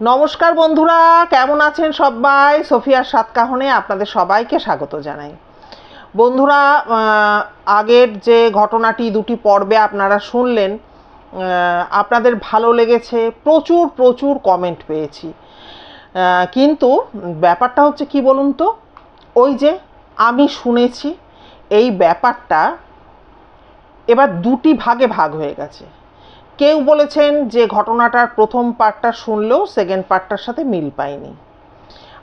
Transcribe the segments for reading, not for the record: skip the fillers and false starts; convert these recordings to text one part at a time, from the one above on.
নমস্কার বন্ধুরা, কেমন আছেন সবাই? সোফিয়ার সাতকাহনে আপনাদের সবাইকে স্বাগত জানাই। বন্ধুরা, আগের যে ঘটনাটি দুটি পর্বে আপনারা শুনলেন, আপনাদের ভালো লেগেছে, প্রচুর প্রচুর কমেন্ট পেয়েছি। কিন্তু ব্যাপারটা হচ্ছে কি বলুন তো, ওই যে আমি শুনেছি এই ব্যাপারটা এবার দুটি ভাগে ভাগ হয়ে গেছে। কেউ বলেছেন যে ঘটনাটার প্রথম পার্টটা শুনলেও সেকেন্ড পার্টটার সাথে মিল পায়নি।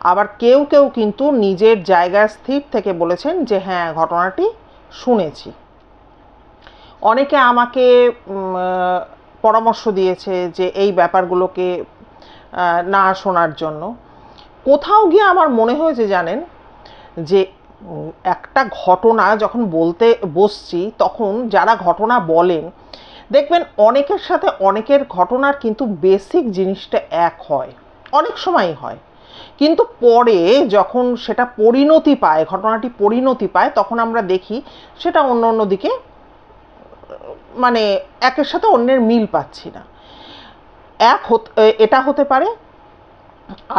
আবার কেউ কেউ কিন্তু নিজের জায়গায় স্থির থেকে বলেছেন যে হ্যাঁ, ঘটনাটি শুনেছি। অনেকে আমাকে পরামর্শ দিয়েছে যে এই ব্যাপারগুলোকে না শোনার জন্য। কোথাও গিয়ে আমার মনে হয়েছে জানেন, যে একটা ঘটনা যখন বলতে বসছি তখন যারা ঘটনা বলেন, দেখবেন অনেকের সাথে অনেকের ঘটনার কিন্তু বেসিক জিনিসটা এক হয়, অনেক সময়ই হয়, কিন্তু পরে যখন সেটা পরিণতি পায়, ঘটনাটি পরিণতি পায়, তখন আমরা দেখি সেটা অন্য অন্য দিকে, মানে একের সাথে অন্যের মিল পাচ্ছি না। এটা হতে পারে।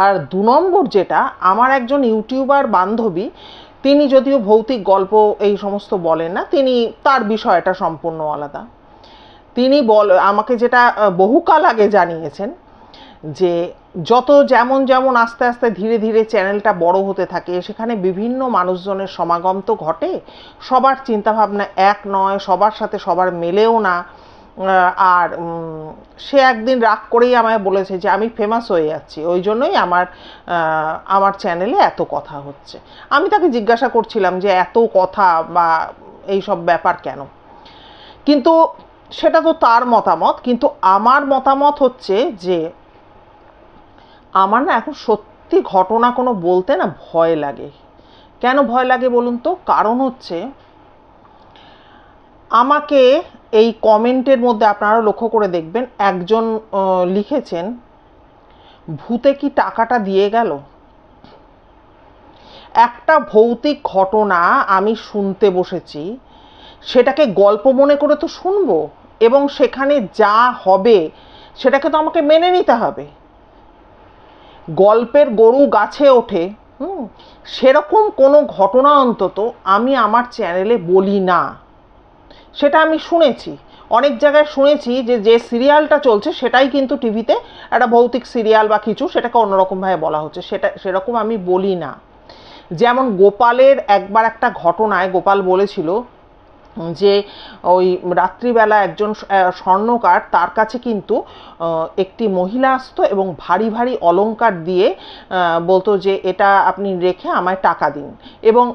আর দু নম্বর যেটা, আমার একজন ইউটিউবার বান্ধবী, তিনি যদিও ভৌতিক গল্প এই সমস্ত বলেন না, তিনি তার বিষয়টা সম্পূর্ণ আলাদা। তিনি আমাকে যেটা বহুকাল আগে জানিয়েছেন, যে যত যেমন যেমন আস্তে আস্তে ধীরে ধীরে চ্যানেলটা বড় হতে থাকে, সেখানে বিভিন্ন মানুষজনের সমাগম তো ঘটে, সবার চিন্তাভাবনা এক নয়, সবার সাথে সবার মেলেও না। আর সে একদিন রাগ করেই আমায় বলেছে যে আমি ফেমাস হয়ে যাচ্ছি, ওই জন্যই আমার চ্যানেলে এত কথা হচ্ছে। আমি তাকে জিজ্ঞাসা করছিলাম যে এত কথা বা এই সব ব্যাপার কেন, কিন্তু সেটা তো তার মতামত। কিন্তু আমার মতামত হচ্ছে যে আমার না এখন সত্যি ঘটনা কোনো বলতে না ভয় লাগে। কেন ভয় লাগে বলুন তো? কারণ হচ্ছে, আমাকে এই কমেন্টের মধ্যে আপনারা লক্ষ্য করে দেখবেন, একজন লিখেছেন, ভূতে কি টাকাটা দিয়ে গেল? একটা ভৌতিক ঘটনা আমি শুনতে বসেছি, সেটাকে গল্প মনে করে তো শুনবো, এবং সেখানে যা হবে সেটাকে তো আমাকে মেনে নিতে হবে। গল্পের গরু গাছে ওঠে, সেরকম কোনো ঘটনা অন্তত আমি আমার চ্যানেলে বলি না। সেটা আমি শুনেছি, অনেক জায়গায় শুনেছি যে যে সিরিয়ালটা চলছে সেটাই কিন্তু টিভিতে একটা ভৌতিক সিরিয়াল বা কিছু, সেটাকে অন্যরকমভাবে বলা হচ্ছে, সেরকম আমি বলি না। যেমন গোপালের একবার একটা ঘটনায় গোপাল বলেছিল যে ওই রাত্রিবেলা একজন স্বর্ণকার, তার কাছে কিন্তু একটি মহিলা আসতো এবং ভারী ভারী অলংকার দিয়ে বলতো যে এটা আপনি রেখে আমায় টাকা দিন, এবং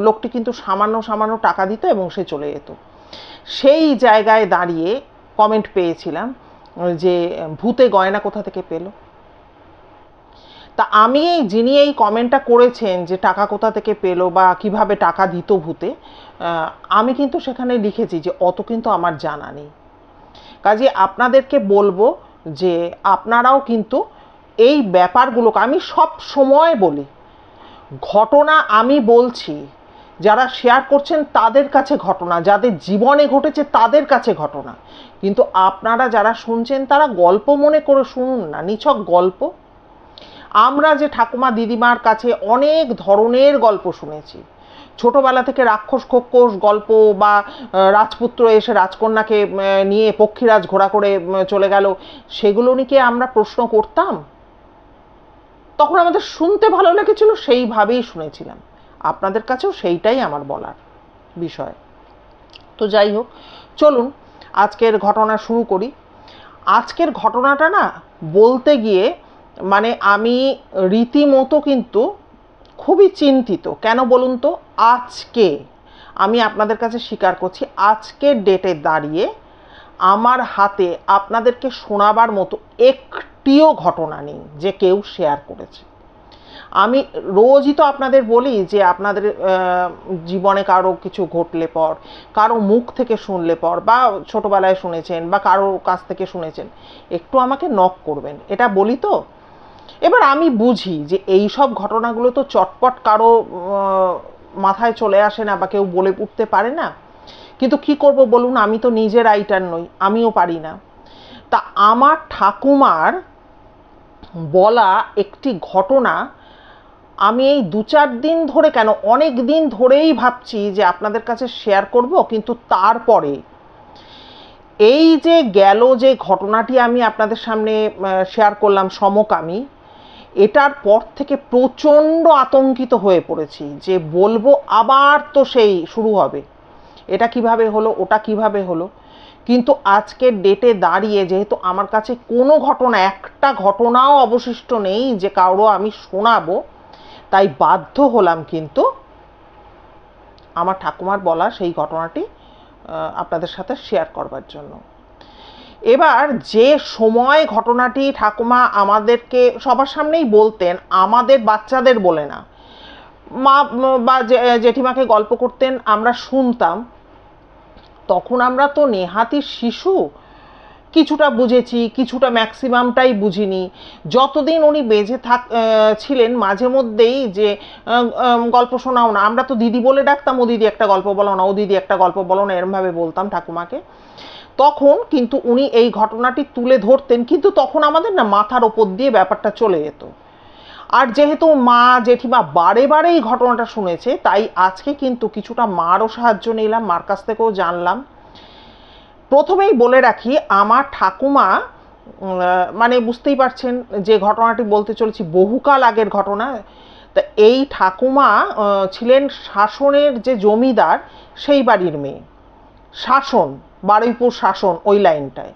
লোকটি কিন্তু সামান্য সামান্য টাকা দিত এবং সে চলে যেত। সেই জায়গায় দাঁড়িয়ে কমেন্ট পেয়েছিলাম যে ভূতে গয়না কোথা থেকে পেল? তা আমি যিনি এই কমেন্টটা করেছেন যে টাকা কোথা থেকে পেলো বা কিভাবে টাকা দিত ভূতে, আমি কিন্তু সেখানে লিখেছি যে অত কিন্তু আমার জানা নেই। কাজে আপনাদেরকে বলবো যে আপনারাও কিন্তু এই ব্যাপারগুলোকে, আমি সব সময় বলি, ঘটনা আমি বলছি, যারা শেয়ার করছেন তাদের কাছে ঘটনা, যাদের জীবনে ঘটেছে তাদের কাছে ঘটনা, কিন্তু আপনারা যারা শুনছেন তারা গল্প মনে করে শুনুন না, নিছক গল্প। আমরা যে ঠাকুমা দিদিমার কাছে অনেক ধরনের গল্প শুনেছি, ছোটবেলা থেকে রাক্ষস খোক্ষস গল্প, বা রাজপুত্র এসে রাজকন্যাকে নিয়ে পক্ষীরাজ ঘোড়া করে চলে গেল, সেগুলো নিয়ে আমরা প্রশ্ন করতাম? তখন আমাদের শুনতে ভালো লেগেছিল, সেইভাবেই শুনেছিলাম। আপনাদের কাছেও সেইটাই আমার বলার বিষয়। তো যাই হোক, চলুন আজকের ঘটনা শুরু করি। আজকের ঘটনাটা না বলতে গিয়ে মানে আমি রীতিমতো কিন্তু খুবই চিন্তিত। কেন বলুন তো? আজকে আমি আপনাদের কাছে স্বীকার করছি, আজকের ডেটে দাঁড়িয়ে আমার হাতে আপনাদেরকে শোনাবার মতো একটিও ঘটনা নেই যে কেউ শেয়ার করেছে। আমি রোজই তো আপনাদের বলি যে আপনাদের জীবনে কারো কিছু ঘটলে পর, কারো মুখ থেকে শুনলে পর, বা ছোটোবেলায় শুনেছেন বা কারো কাছ থেকে শুনেছেন, একটু আমাকে নক করবেন, এটা বলি তো। এবার আমি বুঝি যে এই সব ঘটনাগুলো তো চটপট কারো মাথায় চলে আসে না বা কেউ বলে উঠতে পারে না, কিন্তু কি করব বলুন, আমি তো নিজে রাইটার নই, আমিও পারি না। তা আমার ঠাকুমার বলা একটি ঘটনা আমি এই 2-4 দিন ধরে, কেন অনেক দিন ধরেই ভাবছি যে আপনাদের কাছে শেয়ার করব, কিন্তু তারপরে এই যে গেল যে ঘটনাটি আমি আপনাদের সামনে শেয়ার করলাম সমকামী, এটার পর থেকে প্রচণ্ড আতঙ্কিত হয়ে পড়েছি যে বলবো আবার তো সেই শুরু হবে, এটা কিভাবে হলো, ওটা কিভাবে হলো। কিন্তু আজকের ডেটে দাঁড়িয়ে যেহেতু আমার কাছে কোনো ঘটনা, একটা ঘটনাও অবশিষ্ট নেই যে কারো আমি শোনাবো, তাই বাধ্য হলাম কিন্তু আমার ঠাকুমার বলা সেই ঘটনাটি আপনাদের সাথে শেয়ার করবার জন্য। এবার যে সময় ঘটনাটি ঠাকুমা আমাদেরকে সবার সামনেই বলতেন, আমাদের বাচ্চাদের বলে না, মা বা জেঠিমাকে গল্প করতেন, আমরা শুনতাম, তখন আমরা তো নেহাতি শিশু, কিছুটা বুঝেছি, কিছুটা ম্যাক্সিমামটাই বুঝিনি। যতদিন উনি বেঁচে ছিলেন মাঝে মধ্যেই যে গল্প শোনাও না, আমরা তো দিদি বলে ডাকতাম, ও দিদি একটা গল্প বলো না, ও দিদি একটা গল্প বলো না, এরমভাবে বলতাম ঠাকুমাকে। তখন কিন্তু উনি এই ঘটনাটি তুলে ধরতেন, কিন্তু তখন আমাদের না মাথার ওপর দিয়ে ব্যাপারটা চলে যেত। আর যেহেতু মা জেঠিমা বারে বারে এই ঘটনাটা শুনেছে, তাই আজকে কিন্তু কিছুটা মারও সাহায্য নিলাম, মার কাছ থেকেও জানলাম। প্রথমেই বলে রাখি, আমার ঠাকুমা মানে বুঝতেই পারছেন যে ঘটনাটি বলতে চলেছি বহুকাল আগের ঘটনা। তা এই ঠাকুমা ছিলেন শাসনের যে জমিদার সেই বাড়ির মেয়ে, শাসন, বারুইপুর শাসন ওই লাইনটায়।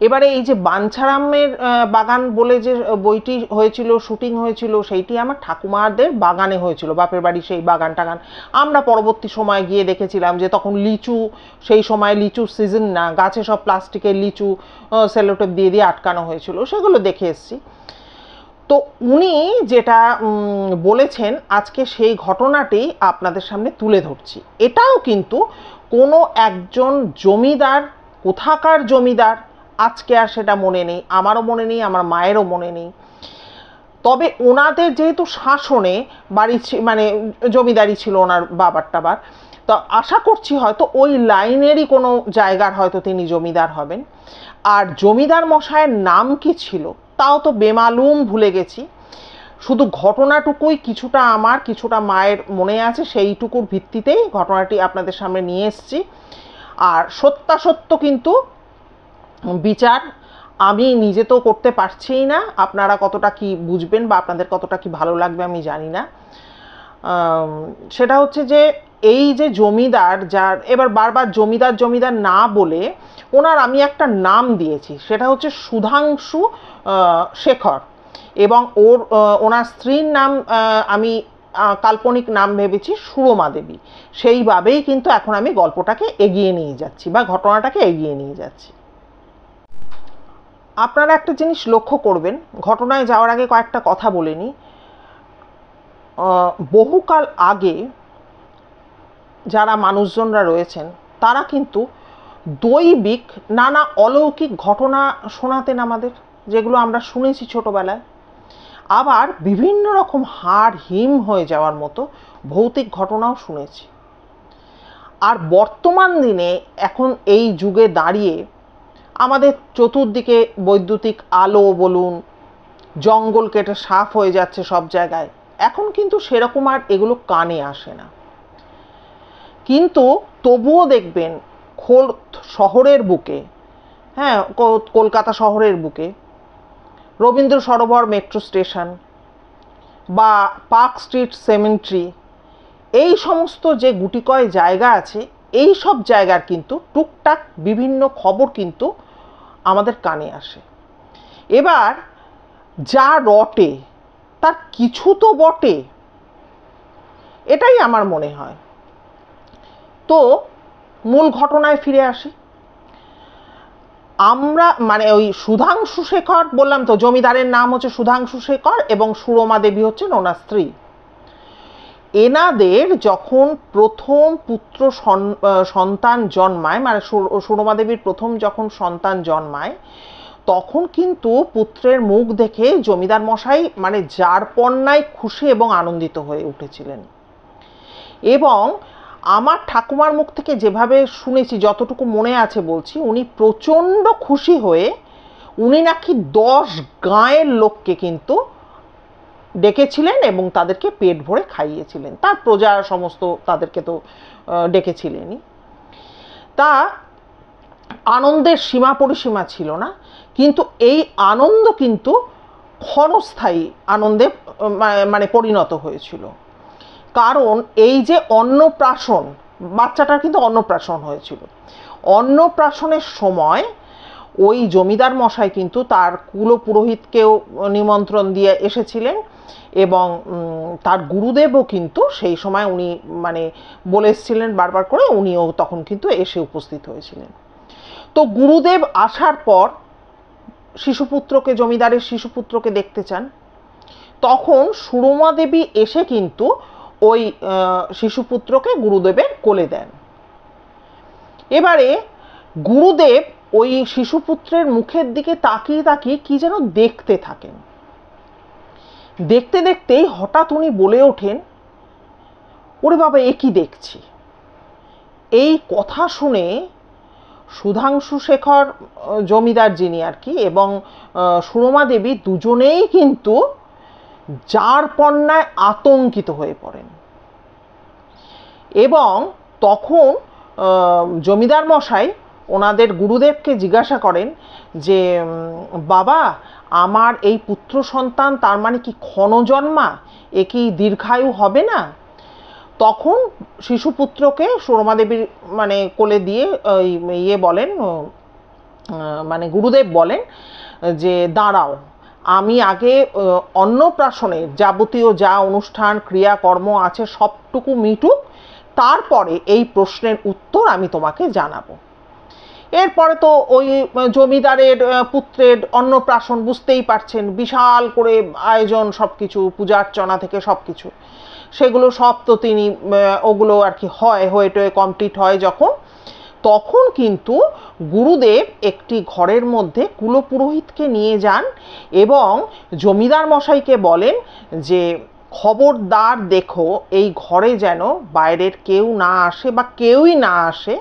এবারে এই যে বাঞ্ছারামের বাগান বলে যে বইটি হয়েছিল, শুটিং হয়েছিল, সেইটি আমার ঠাকুমাদের বাগানে হয়েছিল, বাপের বাড়ি সেই বাগান টাগান। আমরা পরবর্তী সময় গিয়ে দেখেছিলাম যে তখন লিচু, সেই সময় লিচু সিজন না, গাছে সব প্লাস্টিকের লিচু সেলোটেপ দিয়ে দিয়ে আটকানো হয়েছিল, সেগুলো দেখে এসেছি। তো উনি যেটা বলেছেন আজকে সেই ঘটনাটি আপনাদের সামনে তুলে ধরছি। এটাও কিন্তু কোনো একজন জমিদার, কোথাকার জমিদার আজকে আর সেটা মনে নেই, আমারও মনে নেই, আমার মায়েরও মনে নেই। তবে ওনাদের যেহেতু শাসনে বাড়ি মানে জমিদারি ছিল ওনার বাবার টাবার, তো আশা করছি হয়তো ওই লাইনেরই কোনো জায়গার হয়তো তিনি জমিদার হবেন। আর জমিদার মশাইয়ের নাম কি ছিল তাও তো বেমালুম ভুলে গেছি। শুধু ঘটনাটুকুই কিছুটা আমার, কিছুটা মায়ের মনে আছে, সেইটুকুর ভিত্তিতেই ঘটনাটি আপনাদের সামনে নিয়ে এসেছি। আর সত্যাসত্য কিন্তু বিচার আমি নিজে তো করতে পারছিই না, আপনারা কতটা কি বুঝবেন বা আপনাদের কতটা কি ভালো লাগবে আমি জানি না। সেটা হচ্ছে যে এই যে জমিদার, যার এবার বারবার জমিদার জমিদার না বলে ওনার আমি একটা নাম দিয়েছি, সেটা হচ্ছে সুধাংশু শেখর, এবং ওনার স্ত্রীর নাম আমি কাল্পনিক নাম ভেবেছি সুরমা দেবী। সেইভাবেই কিন্তু এখন আমি গল্পটাকে এগিয়ে নিয়ে যাচ্ছি বা ঘটনাটাকে এগিয়ে নিয়ে যাচ্ছি। আপনারা একটা জিনিস লক্ষ্য করবেন, ঘটনায় যাওয়ার আগে কয়েকটা কথা বলে নিই। বহুকাল আগে যারা মানুষজনরা রয়েছেন তারা কিন্তু দৈবিক নানা অলৌকিক ঘটনা শোনাতেন আমাদের, যেগুলো আমরা শুনেছি ছোটবেলায়। আবার বিভিন্ন রকম হাড় হিম হয়ে যাওয়ার মতো ভৌতিক ঘটনাও শুনেছি। আর বর্তমান দিনে এখন এই যুগে দাঁড়িয়ে আমাদের চতুর্দিকে বৈদ্যুতিক আলো বলুন, জঙ্গল কেটে সাফ হয়ে যাচ্ছে সব জায়গায়, এখন কিন্তু সেরকম আর এগুলো কানে আসে না। কিন্তু তবুও দেখবেন খোর্ধ শহরের বুকে, হ্যাঁ কলকাতা শহরের বুকে রবীন্দ্র সরোবর মেট্রো স্টেশন বা পার্ক স্ট্রিট সেমেন্ট্রি, এই সমস্ত যে গুটিকয় জায়গা আছে, এই সব জায়গার কিন্তু টুকটাক বিভিন্ন খবর কিন্তু আমাদের কানে আসে। এবার যা রটে তার কিছু তো বটে, এটাই আমার মনে হয়। তো মূল ঘটনায় ফিরে আসি। আমরা মানে ওই সুধাংশু শেখর বললাম তো, জমিদারের নাম হচ্ছে সুধাংশু শেখর এবং সুরমা দেবী হচ্ছেন ওনার স্ত্রী। এনাদের যখন প্রথম পুত্র সন্তান জন্মায়, মানে সুরমা দেবীর প্রথম যখন সন্তান জন্মায়, তখন কিন্তু পুত্রের মুখ দেখে জমিদার মশাই মানে যার পণ্যায় খুশি এবং আনন্দিত হয়ে উঠেছিলেন। এবং আমার ঠাকুমার মুখ থেকে যেভাবে শুনেছি, যতটুকু মনে আছে বলছি, উনি প্রচণ্ড খুশি হয়ে উনি নাকি 10 গাঁয়ের লোককে কিন্তু ডেকেছিলেন এবং তাদেরকে পেট ভরে খাইয়েছিলেন। তার প্রজা সমস্ত তাদেরকে তো ডেকেছিলেনই। তা আনন্দের সীমা পরিসীমা ছিল না, কিন্তু এই আনন্দ কিন্তু ক্ষণস্থায়ী আনন্দে মানে পরিণত হয়েছিল। কারণ এই যে অন্নপ্রাশন, বাচ্চাটার কিন্তু অন্নপ্রাশন হয়েছিল। অন্নপ্রাশনের সময় ওই জমিদার মশাই কিন্তু তার কুলপুরোহিতকেও নিমন্ত্রণ দিয়ে এসেছিলেন এবং তার গুরুদেবও কিন্তু সেই সময় উনি মানে বলে এসেছিলেন বারবার করে, উনিও তখন কিন্তু এসে উপস্থিত হয়েছিলেন। তো গুরুদেব আসার পর শিশুপুত্রকে, জমিদারের শিশুপুত্রকে দেখতে চান। তখন সুরমা দেবী এসে কিন্তু ওই শিশুপুত্রকে গুরুদেবের কোলে দেন। এবারে গুরুদেব ওই শিশুপুত্রের মুখের দিকে তাকিয়ে তাকিয়ে কি যেন দেখতে থাকেন। দেখতে দেখতেই হঠাৎ উনি বলে ওঠেন, ওরে বাবা, এ কি দেখছি। এই কথা শুনে সুধাংশু শেখর জমিদার যিনি আর কি এবং সুরমা দেবী দুজনেই কিন্তু জারপন্নায় আতঙ্কিত হয়ে পড়েন। এবং তখন জমিদার মশাই ওনাদের গুরুদেবকে জিজ্ঞাসা করেন যে, বাবা, আমার এই পুত্র সন্তান তার মানে কি ক্ষণজন্মা, এ কি দীর্ঘায়ু হবে না? তখন শিশুপুত্রকে সুরমা দেবীর মানে কোলে দিয়ে ইয়ে বলেন, মানে গুরুদেব বলেন যে, দাঁড়াও, আমি আগে অন্নপ্রাশনের যাবতীয় যা অনুষ্ঠান ক্রিয়াকর্ম আছে সবটুকু মিটুক, তারপরে এই প্রশ্নের উত্তর আমি তোমাকে জানাবো। এরপরে তো ওই জমিদারের পুত্রের অন্নপ্রাশন, বুঝতেই পারছেন, বিশাল করে আয়োজন, সব কিছু পূজার্চনা থেকে সব কিছু, সেগুলো সব তো তিনি ওগুলো আর কি হয়ে টয়ে কমপ্লিট হয় যখন, তখন কিন্তু গুরুদেব একটি ঘরের মধ্যে কুলপুরোহিতকে নিয়ে যান এবং জমিদার মশাইকে বলেন যে, খবরদার দেখো এই ঘরে যেন বাইরের কেউ না আসে বা কেউই না আসে,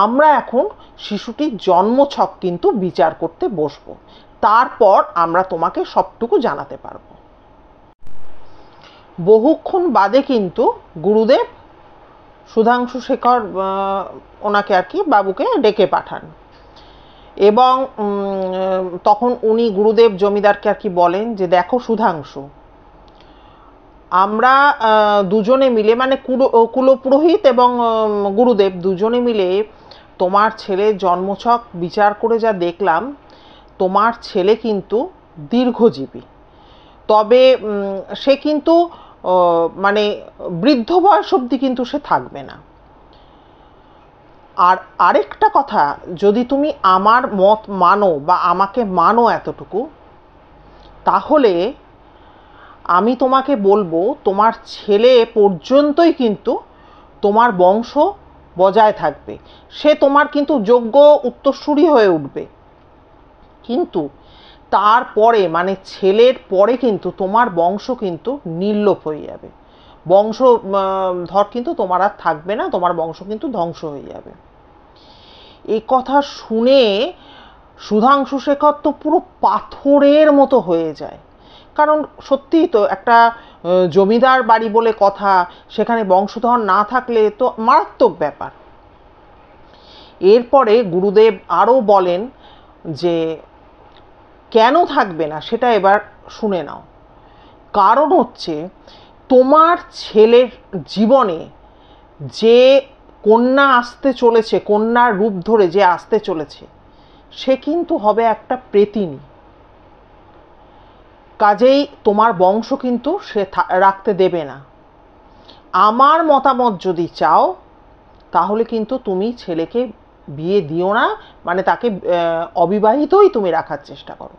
আমরা এখন শিশুটির জন্মছক কিন্তু বিচার করতে বসবো, তারপর আমরা তোমাকে সবটুকু জানাতে পারবো। বহুক্ষণ বাদে কিন্তু গুরুদেব সুধাংশু শেখর ওনাকে আর কি বাবুকে ডেকে পাঠান এবং তখন উনি গুরুদেব জমিদারকে আর কি বলেন যে, দেখো সুধাংশু, আমরা দুজনে মিলে মানে কুলপুরোহিত এবং গুরুদেব দুজনে মিলে তোমার ছেলের জন্মছক বিচার করে যা দেখলাম, তোমার ছেলে কিন্তু দীর্ঘজীবী, তবে সে কিন্তু মানে বৃদ্ধ বয়স অবধি কিন্তু সে থাকবে না। আর আরেকটা কথা, যদি তুমি আমার মত মানো বা আমাকে মানো এতটুকু, তাহলে আমি তোমাকে বলবো তোমার ছেলে পর্যন্তই কিন্তু তোমার বংশ বজায় থাকবে, সে তোমার কিন্তু যোগ্য উত্তরসূরি হয়ে উঠবে, কিন্তু তারপরে মানে ছেলের পরে কিন্তু তোমার বংশ কিন্তু নির্লোপ হয়ে যাবে, বংশধর কিন্তু তোমার আর থাকবে না, তোমার বংশ কিন্তু ধ্বংস হয়ে যাবে। এই কথা শুনে সুধাংশু শেখর তো পুরো পাথরের মতো হয়ে যায়, কারণ সত্যিই তো একটা জমিদার বাড়ি বলে কথা, সেখানে বংশধর না থাকলে তো মারাত্মক ব্যাপার। এরপরে গুরুদেব আরও বলেন যে, কেন থাকবে না সেটা এবার শুনে নাও। কারণ হচ্ছে, তোমার ছেলের জীবনে যে কন্যা আসতে চলেছে, কন্যার রূপ ধরে যে আসতে চলেছে, সে কিন্তু হবে একটা প্রেতিনী। কাজেই তোমার বংশ কিন্তু সে রাখতে দেবে না। আমার মতামত যদি চাও, তাহলে কিন্তু তুমি ছেলেকে বিয়ে দিও না, মানে তাকে অবিবাহিতই তুমি রাখার চেষ্টা করো।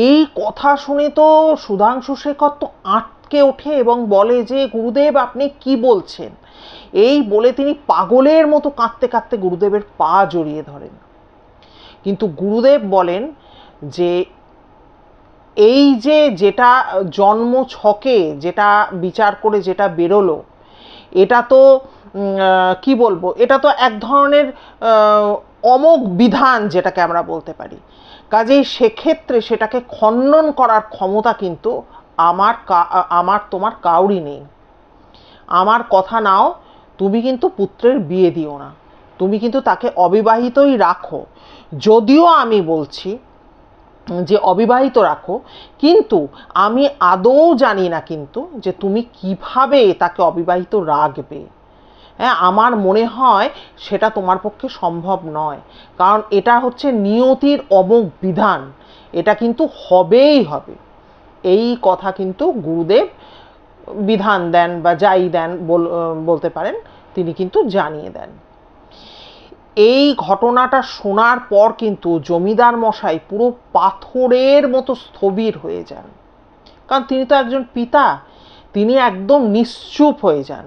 এই কথা শুনে তো সুধাংশু শেখর তো আটকে ওঠে এবং বলে যে, গুরুদেব আপনি কি বলছেন? এই বলে তিনি পাগলের মতো কাঁদতে কাঁদতে গুরুদেবের পা জড়িয়ে ধরেন। কিন্তু গুরুদেব বলেন যে, এই যে যেটা জন্ম ছকে যেটা বিচার করে যেটা বেরোলো, এটা তো কি বলবো, এটা তো এক ধরনের অমোঘ বিধান যেটাকে আমরা বলতে পারি। কাজেই সেক্ষেত্রে সেটাকে খণ্ডন করার ক্ষমতা কিন্তু আমার তোমার কাউরই নেই। আমার কথা নাও, তুমি কিন্তু পুত্রের বিয়ে দিও না, তুমি কিন্তু তাকে অবিবাহিতই রাখো। যদিও আমি বলছি যে অবিবাহিত রাখো, কিন্তু আমি আদৌ জানি না কিন্তু যে তুমি কিভাবে তাকে অবিবাহিত রাখবে। হ্যাঁ, আমার মনে হয় সেটা তোমার পক্ষে সম্ভব নয়, কারণ এটা হচ্ছে নিয়তির অমোঘ বিধান, এটা কিন্তু হবেই হবে। এই কথা কিন্তু গুরুদেব বিধান দেন বা যাই দেন বলতে পারেন, তিনি কিন্তু জানিয়ে দেন। এই ঘটনাটা শোনার পর কিন্তু জমিদার মশাই পুরো পাথরের মতো স্থবির হয়ে যান, কারণ তিনি তো একজন পিতা, তিনি একদম নিশ্চুপ হয়ে যান।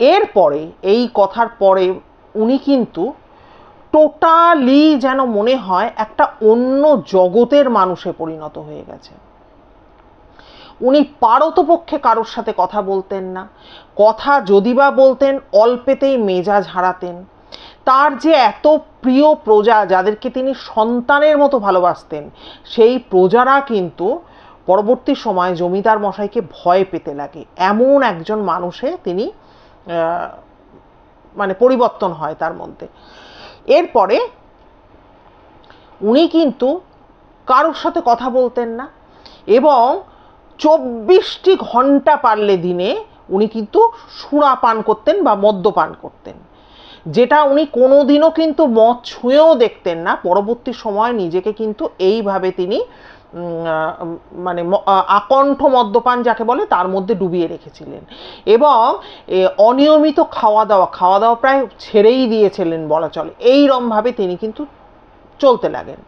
এরপরে এই কথার পরে উনি কিন্তু টোটালি যেন মনে হয় একটা অন্য জগতের মানুষে পরিণত হয়ে গেছে। উনি পারতপক্ষে কারোর সাথে কথা বলতেন না, কথা যদি বা বলতেন অল্পেতেই মেজাজ হারাতেন। তার যে এত প্রিয় প্রজা, যাদেরকে তিনি সন্তানের মতো ভালোবাসতেন, সেই প্রজারা কিন্তু পরবর্তী সময় জমিদার মশাইকে ভয় পেতে লাগে। এমন একজন মানুষে তিনি মানে পরিবর্তন হয় তার মধ্যে। এরপরে উনি কিন্তু কারোর সাথে কথা বলতেন না, এবং 24টি ঘন্টা পারলে দিনে উনি কিন্তু সুরা পান করতেন বা মদ্যপান করতেন, যেটা উনি কোনোদিনও কিন্তু মদ ছুঁয়েও দেখতেন না। পরবর্তী সময় নিজেকে কিন্তু এইভাবে তিনি মানে আকণ্ঠ মদ্যপান যাকে বলে তার মধ্যে ডুবিয়ে রেখেছিলেন, এবং অনিয়মিত খাওয়া দাওয়া প্রায় ছেড়েই দিয়েছিলেন বলা চলে। এইরকমভাবে তিনি কিন্তু চলতে লাগেন।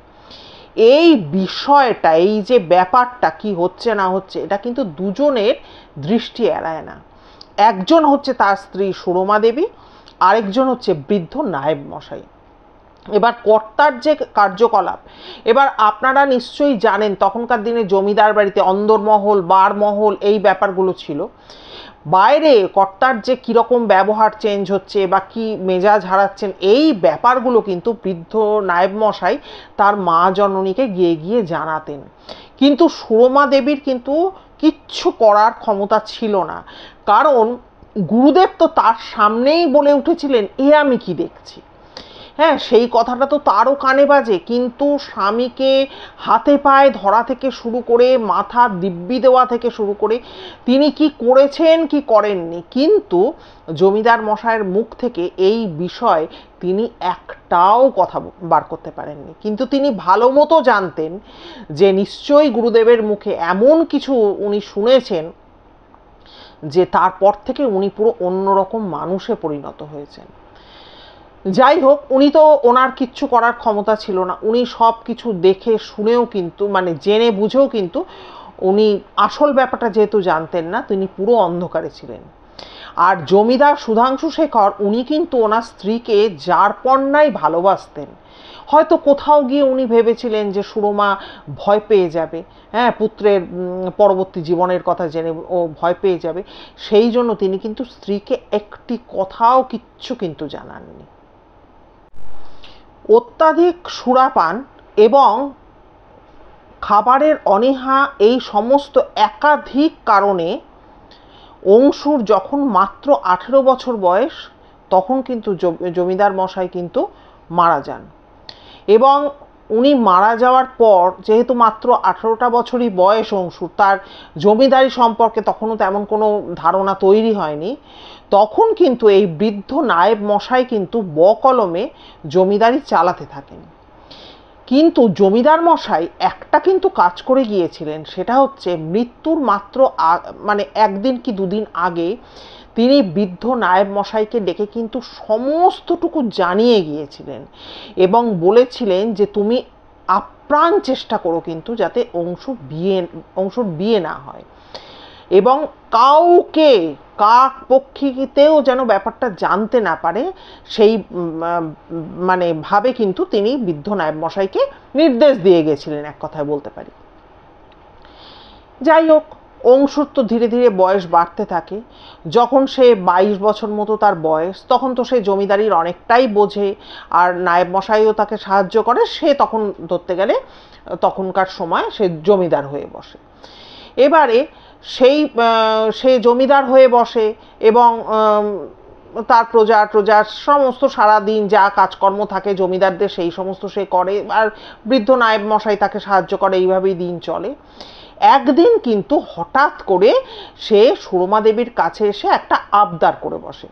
এই বিষয়টা, এই যে ব্যাপারটা কি হচ্ছে না হচ্ছে, এটা কিন্তু দুজনের দৃষ্টি এড়ায় না। একজন হচ্ছে তার স্ত্রী সুরমা দেবী, আরেকজন হচ্ছে বৃদ্ধ নায়েব মশাই। এবার কর্তার যে কার্যকলাপ, এবার আপনারা নিশ্চয়ই জানেন তখনকার দিনে জমিদার বাড়িতে অন্দরমহল, বারমহল, এই ব্যাপারগুলো ছিল। বাইরে কর্তার যে কীরকম ব্যবহার চেঞ্জ হচ্ছে বা কি মেজাজ হারাচ্ছেন, এই ব্যাপারগুলো কিন্তু বৃদ্ধ নায়েব মশাই তার মা জননীকে গিয়ে গিয়ে জানাতেন। কিন্তু সুরমা দেবীর কিন্তু কিচ্ছু করার ক্ষমতা ছিল না, কারণ গুরুদেব তো তার সামনেই বলে উঠেছিলেন, এ আমি কি দেখছি। হ্যাঁ, সেই কথাটা তো তারও কানে বাজে, কিন্তু স্বামীকে হাতে পায়ে ধরা থেকে শুরু করে মাথা দিব্যি দেওয়া থেকে শুরু করে তিনি কি করেছেন কি করেননি, কিন্তু জমিদার মশাইয়ের মুখ থেকে এই বিষয় তিনি একটাও কথা বার করতে পারেননি। কিন্তু তিনি ভালো মতো জানতেন যে নিশ্চয়ই গুরুদেবের মুখে এমন কিছু উনি শুনেছেন যে তারপর থেকে উনি পুরো অন্যরকম মানুষে পরিণত হয়েছেন। যাই হোক, উনি তো ওনার কিচ্ছু করার ক্ষমতা ছিল না, উনি সব কিছু দেখে শুনেও কিন্তু মানে জেনে বুঝেও কিন্তু উনি আসল ব্যাপারটা যেহেতু জানতেন না, তিনি পুরো অন্ধকারে ছিলেন। আর জমিদার সুধাংশু শেখর উনি কিন্তু ওনার স্ত্রীকে যারপরনাই ভালোবাসতেন। হয়তো কোথাও গিয়ে উনি ভেবেছিলেন যে সুরমা ভয় পেয়ে যাবে, হ্যাঁ, পুত্রের পরবর্তী জীবনের কথা জেনে ও ভয় পেয়ে যাবে, সেই জন্য তিনি কিন্তু স্ত্রীকে একটি কথাও কিচ্ছু কিন্তু জানাননি। অত্যাধিক সুরাপান এবং খাবারের অনীহা, এই সমস্ত একাধিক কারণে অংশুর যখন মাত্র 18 বছর বয়স, তখন কিন্তু জমিদার মশাই কিন্তু মারা যান। এবং উনি মারা যাওয়ার পর, যেহেতু মাত্র 18টা বছরই বয়স অংশুর, তার জমিদারি সম্পর্কে তখনও তেমন কোনো ধারণা তৈরি হয়নি, তখন কিন্তু এই বৃদ্ধ নায়েব মশাই কিন্তু বকলমে জমিদারি চালাতে থাকেন। কিন্তু জমিদার মশাই একটা কিন্তু কাজ করে গিয়েছিলেন, সেটা হচ্ছে মৃত্যুর মাত্র মানে একদিন কি দুদিন আগে তিনি বৃদ্ধ নায়েব মশাইকে ডেকে কিন্তু সমস্তটুকু জানিয়ে গিয়েছিলেন, এবং বলেছিলেন যে তুমি আপ্রাণ চেষ্টা করো কিন্তু যাতে অংশুর বিয়ে না হয়, এবং কাউকে কাক পক্ষীতেও যেন ব্যাপারটা জানতে না পারে, সেই মানে ভাবে কিন্তু তিনি বৃদ্ধ নায়েব মশাইকে নির্দেশ দিয়ে গেছিলেন, এক কথায় বলতে পারি। যাই হোক, অংশুর তো ধীরে ধীরে বয়স বাড়তে থাকে। যখন সে 22 বছর মতো তার বয়স, তখন তো সে জমিদারির অনেকটাই বোঝে, আর নায়েব মশাইও তাকে সাহায্য করে। সে তখন ধরতে গেলে তখনকার সময় সে জমিদার হয়ে বসে। এবারে সে জমিদার হয়ে বসে এবং তার প্রজার সমস্ত সারাদিন যা কাজকর্ম থাকে জমিদারদের সেই সমস্ত সে করে, আর বৃদ্ধ নায়েব মশাই তাকে সাহায্য করে, এইভাবেই দিন চলে। একদিন কিন্তু হঠাৎ করে সে সুরমা দেবীর কাছে এসে একটা আবদার করে বসে।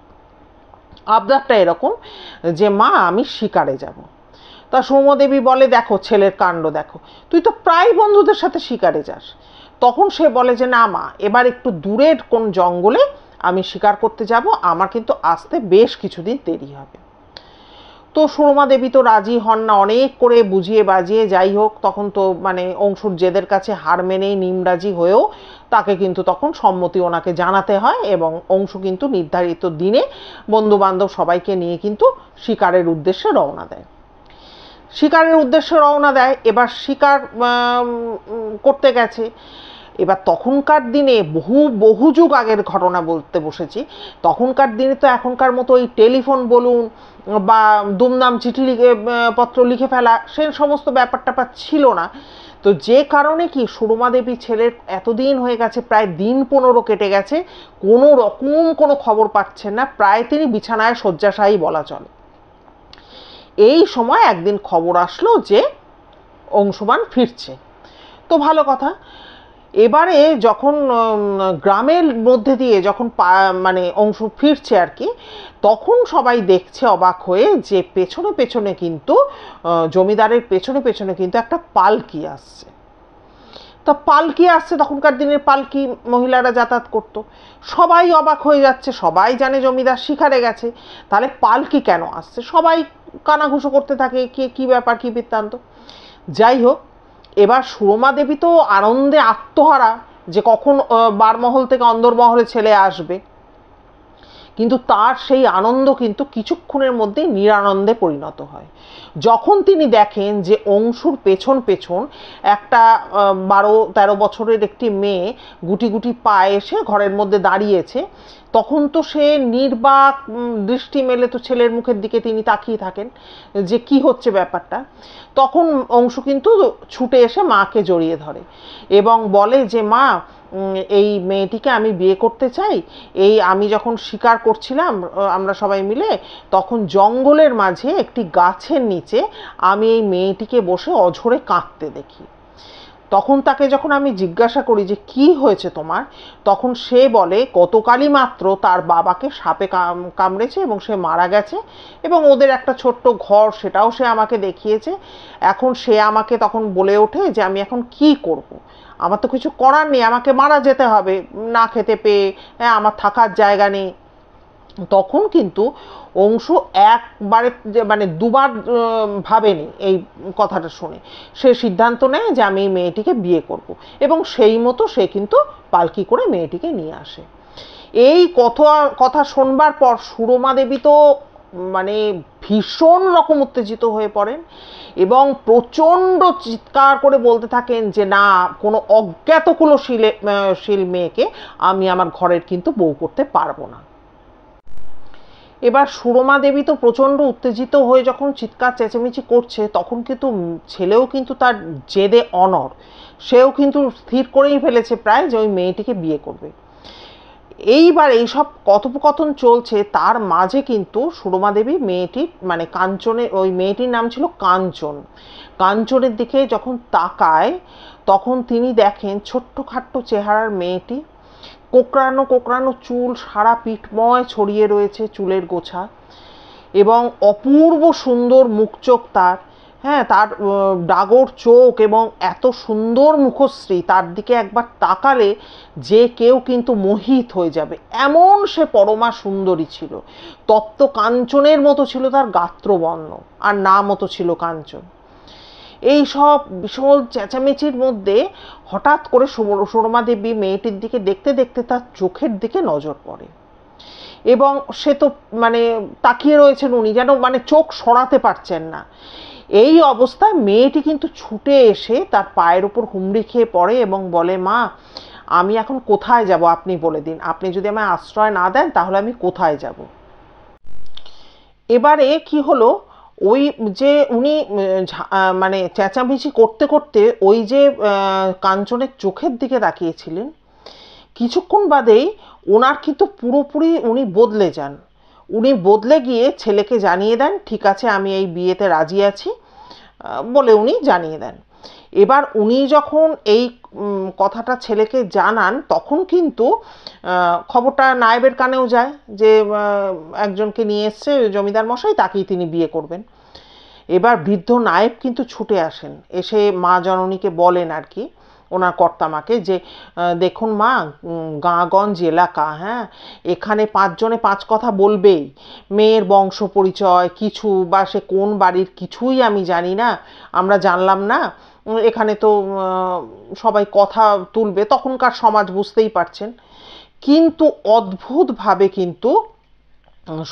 আবদারটা এরকম যে, মা আমি শিকারে যাব। তা সুরমা দেবী বলে, দেখো ছেলের কাণ্ড দেখো, তুই তো প্রায় বন্ধুদের সাথে শিকারে যাস। তখন সে বলে যে, না মা, এবার একটু দূরের কোন জঙ্গলে আমি শিকার করতে যাব, আমার কিন্তু আসতে বেশ কিছুদিন দেরি হবে। তো সুরমা দেবী তো রাজি হন না, অনেক করে বুঝিয়ে বাজিয়ে, যাই হোক তখন তো মানে অংশুর জেদের কাছে হার মেনেই নিমরাজি হয়েও তাকে কিন্তু তখন সম্মতি ওনাকে জানাতে হয়, এবং অংশু কিন্তু নির্ধারিত দিনে বন্ধু বান্ধব সবাইকে নিয়ে কিন্তু শিকারের উদ্দেশ্যে রওনা দেয়। এবার শিকার করতে গেছে। এবার তখনকার দিনে বহু যুগ আগের ঘটনা বলতে বসেছি। তখনকার দিনে তো এখনকার মতো ওই টেলিফোন বলুন বা দুমদাম চিঠি পত্র লিখে ফেলা, সে সমস্ত ব্যাপার ট্যাপার ছিল না। তো যে কারণে কি, সুরমা দেবী ছেলের এতদিন হয়ে গেছে, প্রায় দিন 15 কেটে গেছে, কোনো রকম কোনো খবর পাচ্ছেন না, প্রায় তিনি বিছানায় শয্যাশায়ী বলা চলে। এই সময় একদিন খবর আসলো যে অংশুমান ফিরছে। তো ভালো কথা। এবারে যখন গ্রামের মধ্যে দিয়ে যখন মানে অংশু ফিরছে আর কি, তখন সবাই দেখছে অবাক হয়ে যে পেছনে পেছনে কিন্তু জমিদারের পেছনে পেছনে কিন্তু একটা পালকি আসছে। তা পালকি আসছে, তখনকার দিনের পালকি মহিলারা যাতায়াত করতো। সবাই অবাক হয়ে যাচ্ছে, সবাই জানে জমিদার শিকারে গেছে, তাহলে পালকি কেন আসছে? সবাই কানাঘুষো করতে থাকে, কি ব্যাপার, কি বৃত্তান্ত। যাই হোক, এবার সুরমা দেবী তো আনন্দে আত্মহারা যে কখন বারমহল থেকে অন্দরমহলে ছেলে আসবে, কিন্তু তার সেই আনন্দ কিন্তু কিছুক্ষণের মধ্যে নিরানন্দে পরিণত হয় যখন তিনি দেখেন যে অংশুর পেছন পেছন একটা 12-13 বছরের একটি মেয়ে গুটি গুটি পায়ে এসে ঘরের মধ্যে দাঁড়িয়েছে। তখন তো সে নির্বাক দৃষ্টি মেলে তো ছেলের মুখের দিকে তিনি তাকিয়ে থাকেন যে কি হচ্ছে ব্যাপারটা। তখন অংশু কিন্তু ছুটে এসে মাকে জড়িয়ে ধরে এবং বলে যে, মা, এই মেয়েটিকে আমি বিয়ে করতে চাই। আমি যখন শিকার করছিলাম আমরা সবাই মিলে, তখন জঙ্গলের মাঝে একটি গাছের নিচে আমি এই মেয়েটিকে বসে অঝরে কাঁদতে দেখি। তখন তাকে যখন আমি জিজ্ঞাসা করি যে কি হয়েছে তোমার, তখন সে বলে গতকালই মাত্র তার বাবাকে সাপে কামড়েছে এবং সে মারা গেছে, এবং ওদের একটা ছোট্ট ঘর সেটাও সে আমাকে দেখিয়েছে। এখন সে আমাকে তখন বলে ওঠে যে আমি এখন কি করব, আমার তো কিছু করার নেই, আমাকে মারা যেতে হবে না খেতে পেয়ে, আমার থাকার জায়গা নেই। তখন কিন্তু অংশু একবারে মানে দুবার ভাবেনি এই কথাটা শুনে। সে সিদ্ধান্ত নেয় যে আমি এই মেয়েটিকে বিয়ে করব, এবং সেই মতো সে কিন্তু পালকি করে মেয়েটিকে নিয়ে আসে। এই কথা শোনবার পর সুরমা দেবী তো মানে ভীষণ রকম উত্তেজিত হয়ে পড়েন এবং প্রচণ্ড চিৎকার করে বলতে থাকেন যে, না, কোনো অজ্ঞাত কুলশীল মেয়েকে আমি আমার ঘরের কিন্তু বউ করতে পারবো না। এবার সুরমা দেবী তো প্রচণ্ড উত্তেজিত হয়ে যখন চিৎকার চেঁচামেচি করছে, তখন কিন্তু ছেলেও কিন্তু তার জেদে অনড়, সেও কিন্তু স্থির করেই ফেলেছে প্রায় যে ওই মেয়েটিকে বিয়ে করবে। এইবার এইসব কথোপকথন চলছে, তার মাঝে কিন্তু সুরমা দেবী মেয়েটির মানে কাঞ্চনের, ওই মেয়েটির নাম ছিল কাঞ্চনের দিকে যখন তাকায়, তখন তিনি দেখেন ছোট্টখাট্ট চেহারার মেয়েটি, কোঁকড়ানো চুল সারা পিঠময় ছড়িয়ে রয়েছে, চুলের গোছা, এবং অপূর্ব সুন্দর মুখ চোখ তার, তার ডাগর চোখ এবং এত সুন্দর মুখশ্রী, তার দিকে একবার তাকালে যে কেউ কিন্তু মোহিত হয়ে যাবে, এমন সে পরমা সুন্দরী ছিল। তপ্ত কাঞ্চনের মতো ছিল তার গাত্রবর্ণ, আর নামও তো ছিল কাঞ্চন। এই সব বিশাল চেঁচামেচির মধ্যে হঠাৎ করে সুরমা দেবী মেয়েটির দিকে দেখতে দেখতে তার চোখের দিকে নজর পড়ে, এবং সে তো মানে তাকিয়ে রয়েছেন উনি, যেন মানে চোখ সরাতে পারছেন না। এই অবস্থায় মেয়েটি কিন্তু ছুটে এসে তার পায়ের উপর হুমড়ি খেয়ে পড়ে এবং বলে, মা, আমি এখন কোথায় যাব আপনি বলে দিন, আপনি যদি আমায় আশ্রয় না দেন তাহলে আমি কোথায় যাব। এবারে কি হলো, ওই যে উনি মানে চেঁচামেচি করতে করতে ওই যে কাঞ্চনের চোখের দিকে তাকিয়েছিলেন, কিছুক্ষণ বাদেই ওনার কিন্তু পুরোপুরি উনি বদলে যান। উনি বদলে গিয়ে ছেলেকে জানিয়ে দেন ঠিক আছে আমি এই বিয়েতে রাজি আছি বলে উনি জানিয়ে দেন। এবার উনি যখন এই কথাটা ছেলেকে জানান তখন কিন্তু খবরটা নায়েবের কানেও যায় যে একজনকে নিয়ে এসছে জমিদার মশাই, তাকেই তিনি বিয়ে করবেন। এবার বৃদ্ধ নায়েব কিন্তু ছুটে আসেন, এসে মা জননীকে বলেন আর কি, ওনার কর্তামাকে, যে দেখুন মা, গাঁগঞ্জ এলাকা, হ্যাঁ, এখানে 5 জনে 5 কথা বলবেই, মেয়ের বংশ পরিচয় কিছু বা সে কোন বাড়ির কিছুই আমি জানি না, আমরা জানলাম না, এখানে তো সবাই কথা তুলবে, তখনকার সমাজ বুঝতেই পারছেন। কিন্তু অদ্ভুতভাবে কিন্তু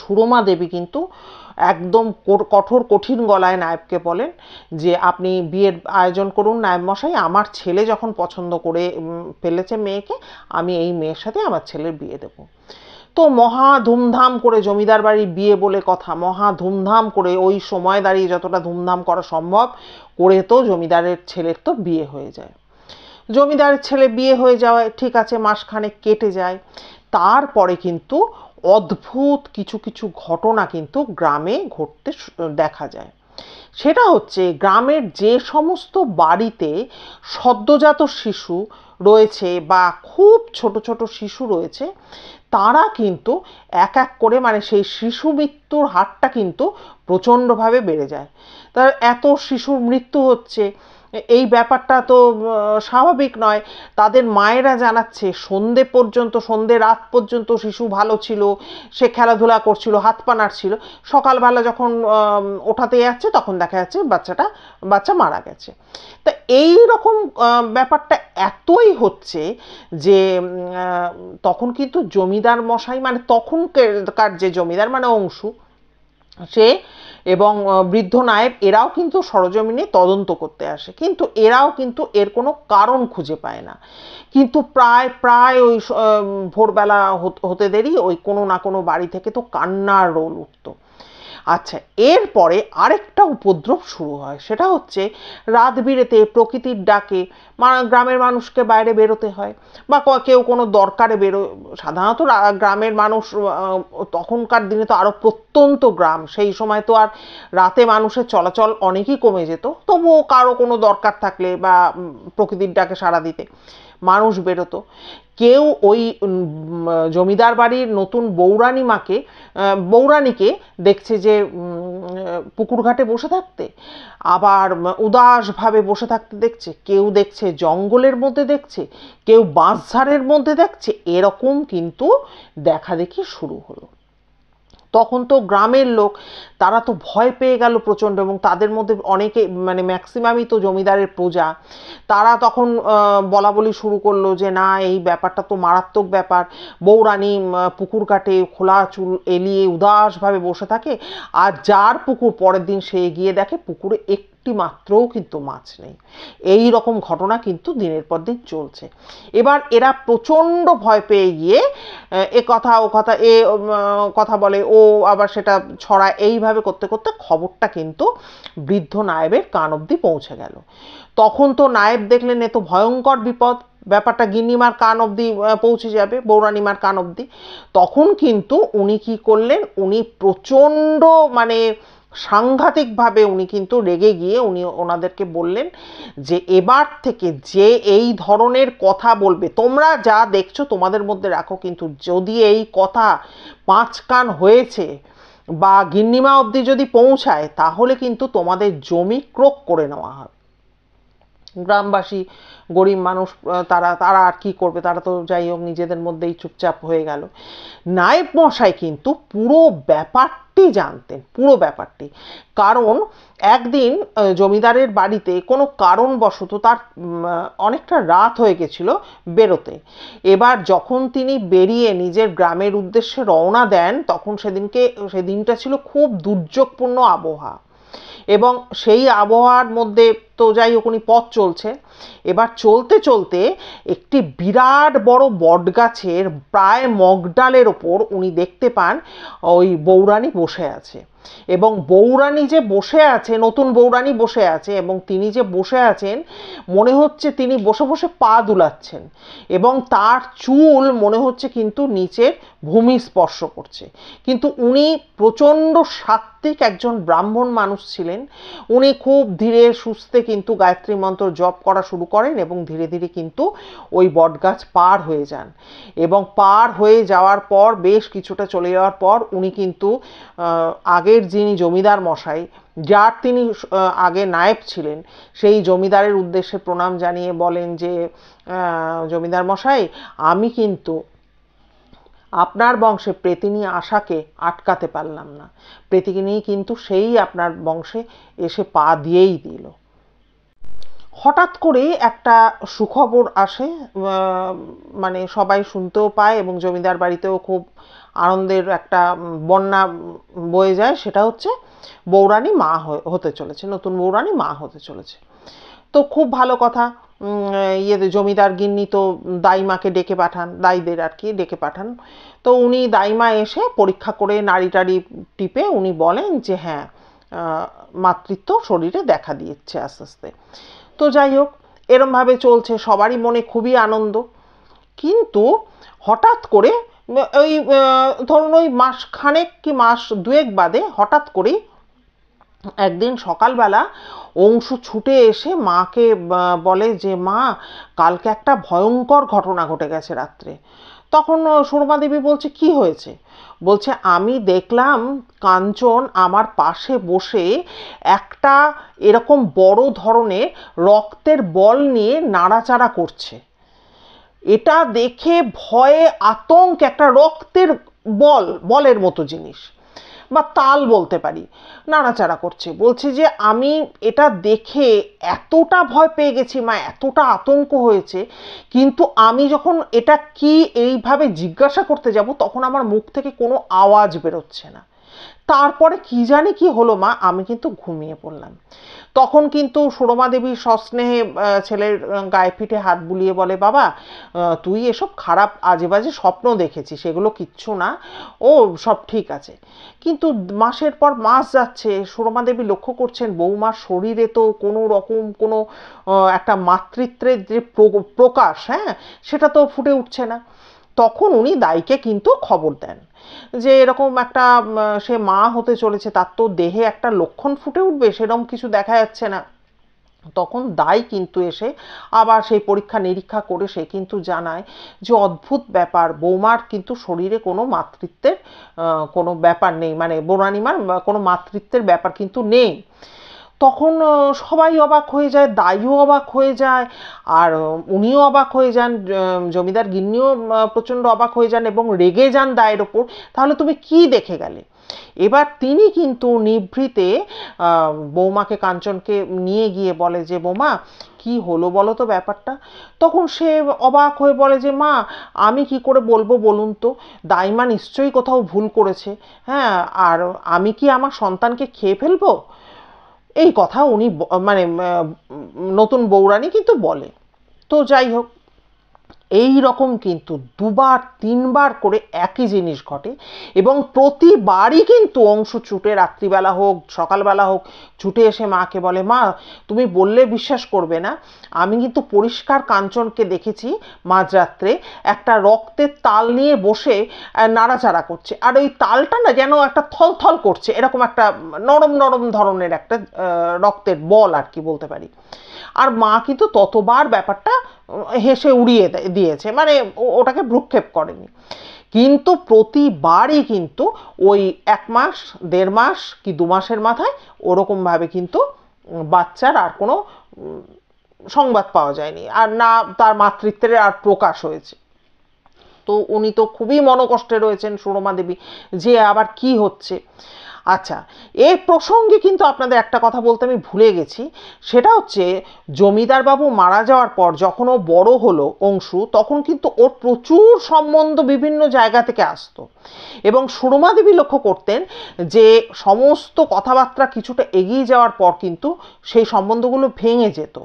সুরমা দেবী কিন্তু একদম কঠোর কঠিন গলায় নায়েবকে বলেন যে আপনি বিয়ের আয়োজন করুন নায়েব মশাই, আমার ছেলে যখন পছন্দ করে ফেলেছে মেয়েকে, আমি এই মেয়ের সাথে আমার ছেলের বিয়ে দেব। তো মহা ধুমধাম করে, জমিদার বাড়ির বিয়ে বলে কথা, মহা ধুমধাম করে ওই সময় দাঁড়িয়ে যতটা ধুমধাম করা সম্ভব করে তো জমিদারের ছেলের তো বিয়ে হয়ে যায়। জমিদারের ছেলে বিয়ে হয়ে যাওয়ায় ঠিক আছে মাসখানেক কেটে যায়। তারপরে কিন্তু অদ্ভুত কিছু কিছু ঘটনা কিন্তু গ্রামে ঘটতে দেখা যায়। সেটা হচ্ছে গ্রামের যে সমস্ত বাড়িতে সদ্যোজাত শিশু রয়েছে বা খুব ছোট ছোট শিশু রয়েছে, তারা কিন্তু এক এক করে, মানে সেই শিশু মৃত্যুর হারটা কিন্তু প্রচণ্ডভাবে বেড়ে যায়। তার এত শিশুর মৃত্যু হচ্ছে, এই ব্যাপারটা তো স্বাভাবিক নয়। তাদের মায়েরা জানাচ্ছে সন্ধে পর্যন্ত, সন্ধে রাত পর্যন্ত শিশু ভালো ছিল, সে খেলাধুলা করছিল, হাত পা নাড়ছিল, সকালবেলা যখন ওঠাতে যাচ্ছে তখন দেখা যাচ্ছে বাচ্চা মারা গেছে। তা এই রকম ব্যাপারটা এতই হচ্ছে যে তখন কিন্তু জমিদার মশাই, মানে তখনকার যে জমিদার মানে অংশু, সে এবং বৃদ্ধ নায়েব এরাও কিন্তু সরজমিনে তদন্ত করতে আসে, কিন্তু এরাও কিন্তু এর কোনো কারণ খুঁজে পায় না। কিন্তু প্রায় ওই ভোরবেলা হতে দেরি ওই কোনো না কোনো বাড়ি থেকে তো কান্নার রোল উঠতো। আচ্ছা, এরপরে আরেকটা উপদ্রব শুরু হয়, সেটা হচ্ছে রাত বিরেতে প্রকৃতির ডাকে গ্রামের মানুষকে বাইরে বেরোতে হয়, বা কেউ কোনো দরকারে সাধারণত গ্রামের মানুষ, তখনকার দিনে তো আরও প্রত্যন্ত গ্রাম, সেই সময় তো আর রাতে মানুষের চলাচল অনেকই কমে যেত, তবুও কারো কোনো দরকার থাকলে বা প্রকৃতির ডাকে সাড়া দিতে মানুষ বেরোতো। কেউ ওই জমিদার বাড়ির নতুন বৌরানীকে দেখছে যে পুকুর ঘাটে বসে থাকতে, আবার উদাসভাবে বসে থাকতে দেখছে, কেউ দেখছে জঙ্গলের মধ্যে দেখছে, কেউ বাঁশঝাড়ের মধ্যে দেখছে, এরকম কিন্তু দেখা দেখি শুরু হলো। তখন তো গ্রামের লোক, তারা তো ভয় পেয়ে গেল প্রচণ্ড, এবং তাদের মধ্যে অনেকে, মানে ম্যাক্সিমামই তো জমিদারের প্রজা, তারা তখন বলা বলি শুরু করলো যে না, এই ব্যাপারটা তো মারাত্মক ব্যাপার। বউরানী পুকুর কাটে খোলা চুল এলিয়ে উদাসভাবে বসে থাকে, আর যার পুকুর পরের দিন সে গিয়ে দেখে পুকুরে একটি মাত্রও কিন্তু মাছ নেই। এই রকম ঘটনা কিন্তু দিনের পর দিন চলছে। এবার এরা প্রচণ্ড ভয় পেয়ে গিয়ে এ কথা ও কথা, কথা বলে, ও আবার সেটা ছড়ায়, এইভাবে করতে করতে খবরটা কিন্তু বৃদ্ধ নায়েবের কান অবধি পৌঁছে গেল। তখন তো নায়েব দেখলেন এ তো ভয়ঙ্কর বিপদ, ব্যাপারটা গিন্নিমার কান অবধি পৌঁছে যাবে, বৌরানিমার কান অবধি। তখন কিন্তু উনি কি করলেন, উনি প্রচণ্ড, মানে সাংঘাতিকভাবে উনি কিন্তু রেগে গিয়ে উনি ওনাদেরকে বললেন যে এবার থেকে যে এই ধরনের কথা বলবে, তোমরা যা দেখছো তোমাদের মধ্যে রাখো, কিন্তু যদি এই কথা 5 কান হয়েছে বা গিন্নিমা অবধি যদি পৌঁছায়, তাহলে কিন্তু তোমাদের জমি ক্রোক করে নেওয়া হবে। গ্রামবাসী, গরিব মানুষ, তারা আর কি করবে, তারা তো যাই হোক নিজেদের মধ্যেই চুপচাপ হয়ে গেল। নায়েব মশাই কিন্তু পুরো ব্যাপারটি জানতেন, পুরো ব্যাপারটি। কারণ একদিন জমিদারের বাড়িতে কোনো কারণবশত তার অনেকটা রাত হয়ে গেছিল বেরোতে। এবার যখন তিনি বেরিয়ে নিজের গ্রামের উদ্দেশ্যে রওনা দেন, তখন সেদিনটা ছিল খুব দুর্যোগপূর্ণ আবহাওয়া, এবং সেই আবহাওয়ার মধ্যে তো যাই হোক উনি পথ চলছে, এবার চলতে চলতে একটি বিরাট বড় বটগাছের প্রায় মগডালের ওপর উনি দেখতে পান ওই বউরানী বসে আছে। এবং বউরানী যে বসে আছে, নতুন বউরানী বসে আছে, এবং তিনি যে বসে আছেন মনে হচ্ছে তিনি বসে বসে পা দুলাচ্ছেন, এবং তার চুল মনে হচ্ছে কিন্তু নিচের ভূমি স্পর্শ করছে। কিন্তু উনি প্রচণ্ড সাত্ত্বিক একজন ব্রাহ্মণ মানুষ ছিলেন। উনি খুব ধীরে সুস্থে কিন্তু গায়ত্রী মন্ত্র জপ করা শুরু করেন এবং ধীরে ধীরে কিন্তু ওই বটগাছ পার হয়ে যান। এবং পার হয়ে যাওয়ার পর বেশ কিছুটা চলে যাওয়ার পর উনি কিন্তু আগের যিনি জমিদার মশাই, যার তিনি আগে নায়েব ছিলেন, সেই জমিদারের উদ্দেশ্যে প্রণাম জানিয়ে বলেন যে জমিদার মশাই, আমি কিন্তু আপনার বংশে প্রেতিনী আশাকে আটকাতে পারলাম না, প্রেতিনী কিন্তু সেই আপনার বংশে এসে পা দিয়েই দিল। হঠাৎ করে একটা সুখবর আসে, মানে সবাই শুনতেও পায় এবং জমিদার বাড়িতেও খুব আনন্দের একটা বন্যা বয়ে যায়। সেটা হচ্ছে বউরানী মা হতে চলেছে, নতুন বউরানী মা হতে চলেছে। তো খুব ভালো কথা। জমিদার গিন্নি তো দাইমাকে ডেকে পাঠান, দাইদের আর কি ডেকে পাঠান। তো উনি দাইমা এসে পরীক্ষা করে নাড়ি টাড়ি টিপে উনি বলেন যে হ্যাঁ, মাতৃত্ব শরীরে দেখা দিচ্ছে আস্তে আস্তে। তো যাই হোক, এরমভাবে চলছে, সবারই মনে খুবই আনন্দ। কিন্তু হঠাৎ করে ওই ধরুন ওই মাস খানেক কি মাস দুয়েক বাদে হঠাৎ করেই একদিন সকালবেলা অংশু ছুটে এসে মাকে বলে যে মা, কালকে একটা ভয়ঙ্কর ঘটনা ঘটে গেছে রাত্রে। তখন সুরমা দেবী বলছে কি হয়েছে? বলছে আমি দেখলাম কাঞ্চন আমার পাশে বসে একটা এরকম বড় ধরনের রক্তের বল নিয়ে নাড়াচাড়া করছে। এটা দেখে ভয়ে আতঙ্ক, একটা রক্তের বলের মতো জিনিস বা তাল বলতে পারি, নাড়াচাড়া করছে। বলছে যে আমি এটা দেখে এতটা ভয় পেয়ে গেছি মা, এতটা আতঙ্ক হয়েছে, কিন্তু আমি যখন এটা কি এইভাবে জিজ্ঞাসা করতে যাব তখন আমার মুখ থেকে কোনো আওয়াজ বেরোচ্ছে না। তারপরে কি জানি কি হলো মা, আমি কিন্তু ঘুমিয়ে পড়লাম। তখন কিন্তু সুরমা দেবী সস্নেহে ছেলের গায়ে পিঠে হাত বুলিয়ে বলে বাবা, তুই এসব খারাপ আজে বাজে স্বপ্ন দেখেছিস, সেগুলো কিচ্ছু না, ও সব ঠিক আছে। কিন্তু মাসের পর মাস যাচ্ছে, সুরমা দেবী লক্ষ্য করছেন বৌমার শরীরে তো কোনো রকম কোনো একটা মাতৃত্বের যে প্রকাশ, হ্যাঁ, সেটা তো ফুটে উঠছে না। তখন উনি দাইকে কিন্তু খবর দেন যে এরকম একটা সে মা হতে চলেছে, তার তো দেহে একটা লক্ষণ ফুটে উঠবে, সেরকম কিছু দেখা যাচ্ছে না। তখন দাই কিন্তু এসে আবার সেই পরীক্ষা নিরীক্ষা করে সে কিন্তু জানায় যে অদ্ভুত ব্যাপার, বৌমার কিন্তু শরীরে কোনো মাতৃত্বের কোনো ব্যাপার নেই, মানে বৌরানীমার কোনো মাতৃত্বের ব্যাপার কিন্তু নেই। তখন সবাই অবাক হয়ে যায়, দাইও অবাক হয়ে যায়, আর উনিও অবাক হয়ে যান, জমিদার গিন্নিও প্রচণ্ড অবাক হয়ে যান এবং রেগে যান দায়ের ওপর। তাহলে তুমি কি দেখে গেলে? এবার তিনি কিন্তু নিভৃতে বৌমাকে, কাঞ্চনকে নিয়ে গিয়ে বলে যে বৌমা কি হলো বলো তো ব্যাপারটা। তখন সে অবাক হয়ে বলে যে মা, আমি কি করে বলবো বলুন তো, দাইমা নিশ্চয়ই কোথাও ভুল করেছে, হ্যাঁ, আর আমি কি আমার সন্তানকে খেয়ে ফেলবো? এই কথা উনি মানে নতুন বউরানী কিন্তু বলে। তো যাই হোক, এই রকম কিন্তু দুবার তিনবার করে একই জিনিস ঘটে এবং প্রতিবারই কিন্তু অংশু ছুটে, রাত্রিবেলা হোক সকালবেলা হোক, ছুটে এসে মাকে বলে মা, তুমি বললে বিশ্বাস করবে না, আমি কিন্তু পরিষ্কার কাঞ্চনকে দেখেছি মাঝরাত্রে একটা রক্তের তাল নিয়ে বসে নাড়াচাড়া করছে, আর ওই তালটা না যেন একটা থলথল করছে, এরকম একটা নরম নরম ধরনের একটা রক্তের বল আর কি বলতে পারি। আর মা কিন্তু ততবার ব্যাপারটা হেসে উড়িয়ে দিয়েছে, মানে ওটাকে ভ্রুক্ষেপ করেনি। কিন্তু প্রতিবারই কিন্তু ওই 1 মাস 1.5 মাস কি 2 মাসের মাথায় ওরকমভাবে কিন্তু বাচ্চার আর কোনো সংবাদ পাওয়া যায়নি, আর না তার মাতৃত্বের আর প্রকাশ হয়েছে। তো উনি তো খুবই মনোকষ্টে রয়েছেন সুরমা দেবী, যে আবার কি হচ্ছে। আচ্ছা, এই প্রসঙ্গে কিন্তু আপনাদের একটা কথা বলতে আমি ভুলে গেছি, সেটা হচ্ছে জমিদার বাবু মারা যাওয়ার পর যখন ও বড় হলো অংশু, তখন কিন্তু ওর প্রচুর সম্বন্ধ বিভিন্ন জায়গা থেকে আসতো এবং সুরমা দেবী লক্ষ্য করতেন যে সমস্ত কথাবার্তা কিছুটা এগিয়ে যাওয়ার পর কিন্তু সেই সম্বন্ধগুলো ভেঙে যেত,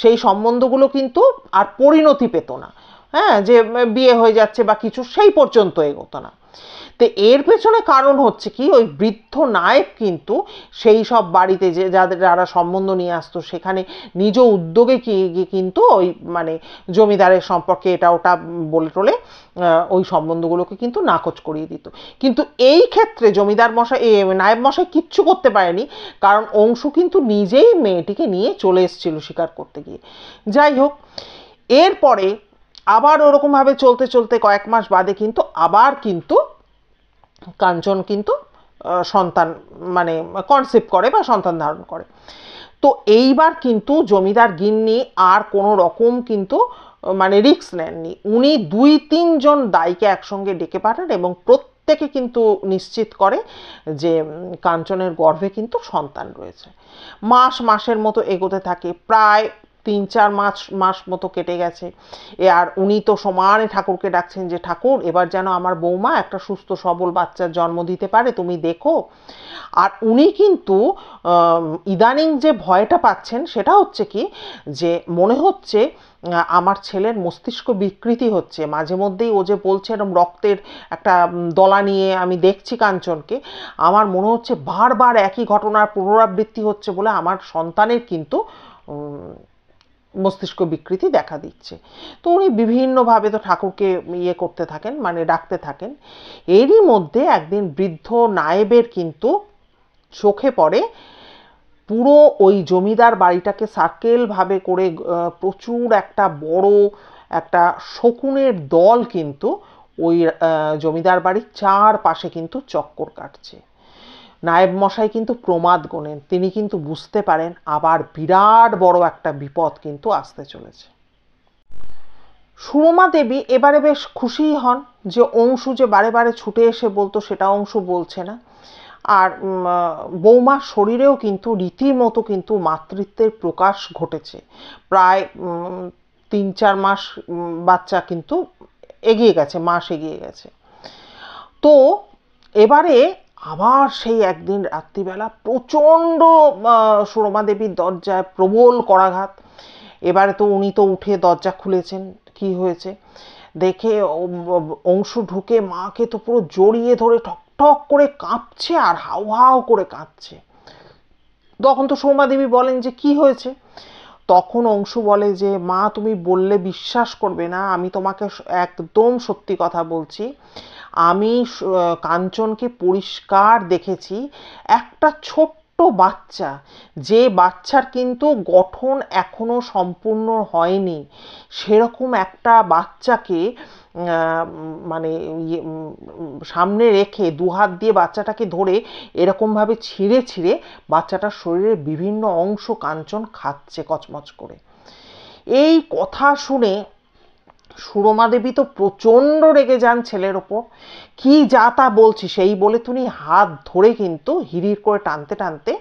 সেই সম্বন্ধগুলো কিন্তু আর পরিণতি পেত না। হ্যাঁ, যে বিয়ে হয়ে যাচ্ছে বা কিছু, সেই পর্যন্ত এগোতো না। তো এর পেছনে কারণ হচ্ছে কি, ওই বৃদ্ধ নায়ক কিন্তু সেই সব বাড়িতে যে যারা সম্বন্ধ নিয়ে আসতো সেখানে নিজ উদ্যোগে কিন্তু ওই মানে জমিদারের সম্পর্কে এটা ওটা বলে টলে ওই সম্বন্ধগুলোকে কিন্তু নাকচ করিয়ে দিত। কিন্তু এই ক্ষেত্রে জমিদার মশাই, নায়েব মশাই কিচ্ছু করতে পারেনি, কারণ অংশু কিন্তু নিজেই মেয়েটিকে নিয়ে চলে এসেছিল শিকার করতে গিয়ে। যাই হোক, এরপরে আবার ওরকমভাবে চলতে চলতে কয়েক মাস বাদে কিন্তু আবার কিন্তু কাঞ্চন কিন্তু সন্তান মানে কনসেপ্ট করে বা সন্তান ধারণ করে। তো এইবার কিন্তু জমিদার গিন্নি আর কোনো রকম কিন্তু মানে রিস্ক নেননি, উনি 2-3 জন দায়ীকে একসঙ্গে ডেকে পাঠান এবং প্রত্যেকে কিন্তু নিশ্চিত করে যে কাঞ্চনের গর্ভে কিন্তু সন্তান রয়েছে। মাসের মতো এগোতে থাকে, প্রায় 3-4 মাস মতো কেটে গেছে। আর উনি তো সমানে ঠাকুরকে ডাকছেন যে ঠাকুর, এবার যেন আমার বৌমা একটা সুস্থ সবল বাচ্চার জন্ম দিতে পারে, তুমি দেখো। আর উনি কিন্তু ইদানিং যে ভয়টা পাচ্ছেন সেটা হচ্ছে কি, যে মনে হচ্ছে আমার ছেলের মস্তিষ্ক বিকৃতি হচ্ছে, মাঝে মধ্যেই ও যে বলছে এরকম রক্তের একটা দলা নিয়ে আমি দেখছি কাঞ্চনকে, আমার মনে হচ্ছে বারবার একই ঘটনার পুনরাবৃত্তি হচ্ছে বলে আমার সন্তানের কিন্তু মস্তিষ্ক বিকৃতি দেখা দিচ্ছে। তো উনি বিভিন্নভাবে তো ঠাকুরকে ইয়ে করতে থাকেন, মানে ডাকতে থাকেন। এরই মধ্যে একদিন বৃদ্ধ নায়েবের কিন্তু চোখে পড়ে পুরো ওই জমিদার বাড়িটাকে সার্কেলভাবে করে প্রচুর একটা বড় একটা শকুনের দল কিন্তু ওই জমিদার বাড়ির চারপাশে কিন্তু চক্কর কাটছে। নায়েব মশাই কিন্তু প্রমাদ গোনেন, তিনি কিন্তু বুঝতে পারেন আবার বিরাট বড় একটা বিপদ কিন্তু আসতে চলেছে। সুরমা দেবী এবারে বেশ খুশিই হন যে অংশু যে বারে বারে ছুটে এসে বলতো সেটা অংশু বলছে না, আর বৌমার শরীরেও কিন্তু রীতিমতো কিন্তু মাতৃত্বের প্রকাশ ঘটেছে। প্রায় 3-4 মাস বাচ্চা কিন্তু এগিয়ে গেছে, মাস এগিয়ে গেছে। তো এবারে আবার সেই একদিন রাত্রিবেলা প্রচণ্ড সুরমা দেবীর দরজায় প্রবল করাঘাত। এবারে তো উনি তো উঠে দরজা খুলেছেন, কি হয়েছে দেখে অংশু ঢুকে মাকে তো পুরো জড়িয়ে ধরে ঠক করে কাঁপছে আর হাউ হাউ করে কাঁদছে। তখন তো সুরমা দেবী বলেন যে কি হয়েছে, তখন অংশু বলে যে মা তুমি বললে বিশ্বাস করবে না, আমি তোমাকে একদম সত্যি কথা বলছি, আমি কাঞ্চনকে পরিষ্কার দেখেছি, একটা ছোট্ট বাচ্চা, যে বাচ্চার কিন্তু গঠন এখনো সম্পূর্ণ হয়নি, সেরকম একটা বাচ্চাকে মানে সামনে রেখে 2 হাত দিয়ে বাচ্চাটাকে ধরে এরকমভাবে ছিঁড়ে ছিঁড়ে বাচ্চাটার শরীরের বিভিন্ন অংশ কাঞ্চন খাচ্ছে কচমচ করে। এই কথা শুনে সুরমা দেবী তো প্রচণ্ড রেগে যান ছেলের ওপর, কি যা তা বলছি সেই বলে তিনি হাত ধরে কিন্তু হিড়ির করে টানতে টানতে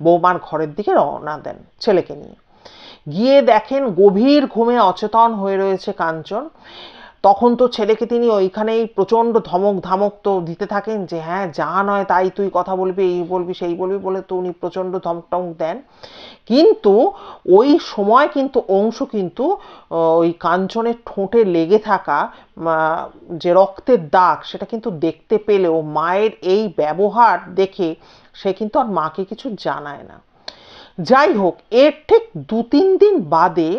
বৌমার ঘরের দিকে রওনা দেন ছেলেকে নিয়ে। গিয়ে দেখেন গভীর ঘুমে অচেতন হয়ে রয়েছে কাঞ্চন। তখন তো ছেলেকে তিনি ওইখানেই প্রচণ্ড ধমক ধামক তো দিতে থাকেন যে হ্যাঁ যা নয় তাই তুই কথা বলবি, এই বলবি সেই বলবি বলে তো উনি প্রচণ্ড ধমক টমক দেন। কিন্তু ওই সময় কিন্তু অংশু কিন্তু ওই কাঞ্চনের ঠোঁটে লেগে থাকা যে রক্তের দাগ সেটা কিন্তু দেখতে পেলেও মায়ের এই ব্যবহার দেখে সে কিন্তু আর মাকে কিছু জানায় না। যাই হোক, এর ঠিক 2-3 দিন বাদে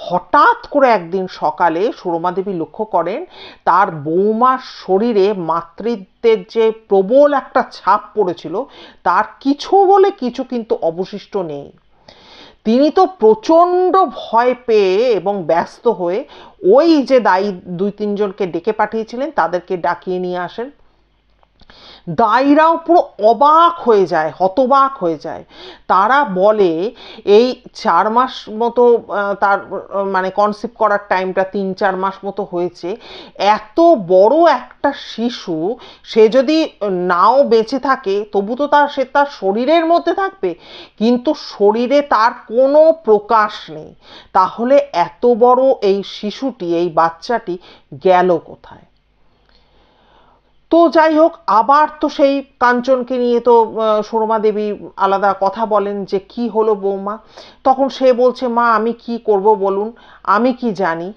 হঠাৎ করে একদিন সকালে সুরমা দেবী লক্ষ্য করেন তার বৌমার শরীরে মাতৃত্বের যে প্রবল একটা ছাপ পড়েছিল তার কিছু বলে কিছু কিন্তু অবশিষ্ট নেই। তিনি তো প্রচণ্ড ভয় পেয়ে এবং ব্যস্ত হয়ে ওই যে দায়ী 2-3 জনকে ডেকে পাঠিয়েছিলেন তাদেরকে ডাকিয়ে নিয়ে আসেন। দাইরাও পুরো অবাক হয়ে যায়, হতবাক হয়ে যায়। তারা বলে এই 4 মাস মতো তার মানে কনসিভ করার টাইমটা 3-4 মাস মতো হয়েছে। এত বড় একটা শিশু সে যদি নাও বেঁচে থাকে তবু তো সে তার শরীরের মধ্যে থাকবে, কিন্তু শরীরে তার কোনো প্রকাশ নেই। তাহলে এত বড় এই শিশুটি, এই বাচ্চাটি গেল কোথায়? তো যাই হোক, আবার তো সেই কাঞ্চনকে নিয়ে তো সুরমা দেবী আলাদা কথা বলেন যে কি হলো বৌমা। তখন সে বলছে, মা আমি কি করব বলুন, আমি কি জানি,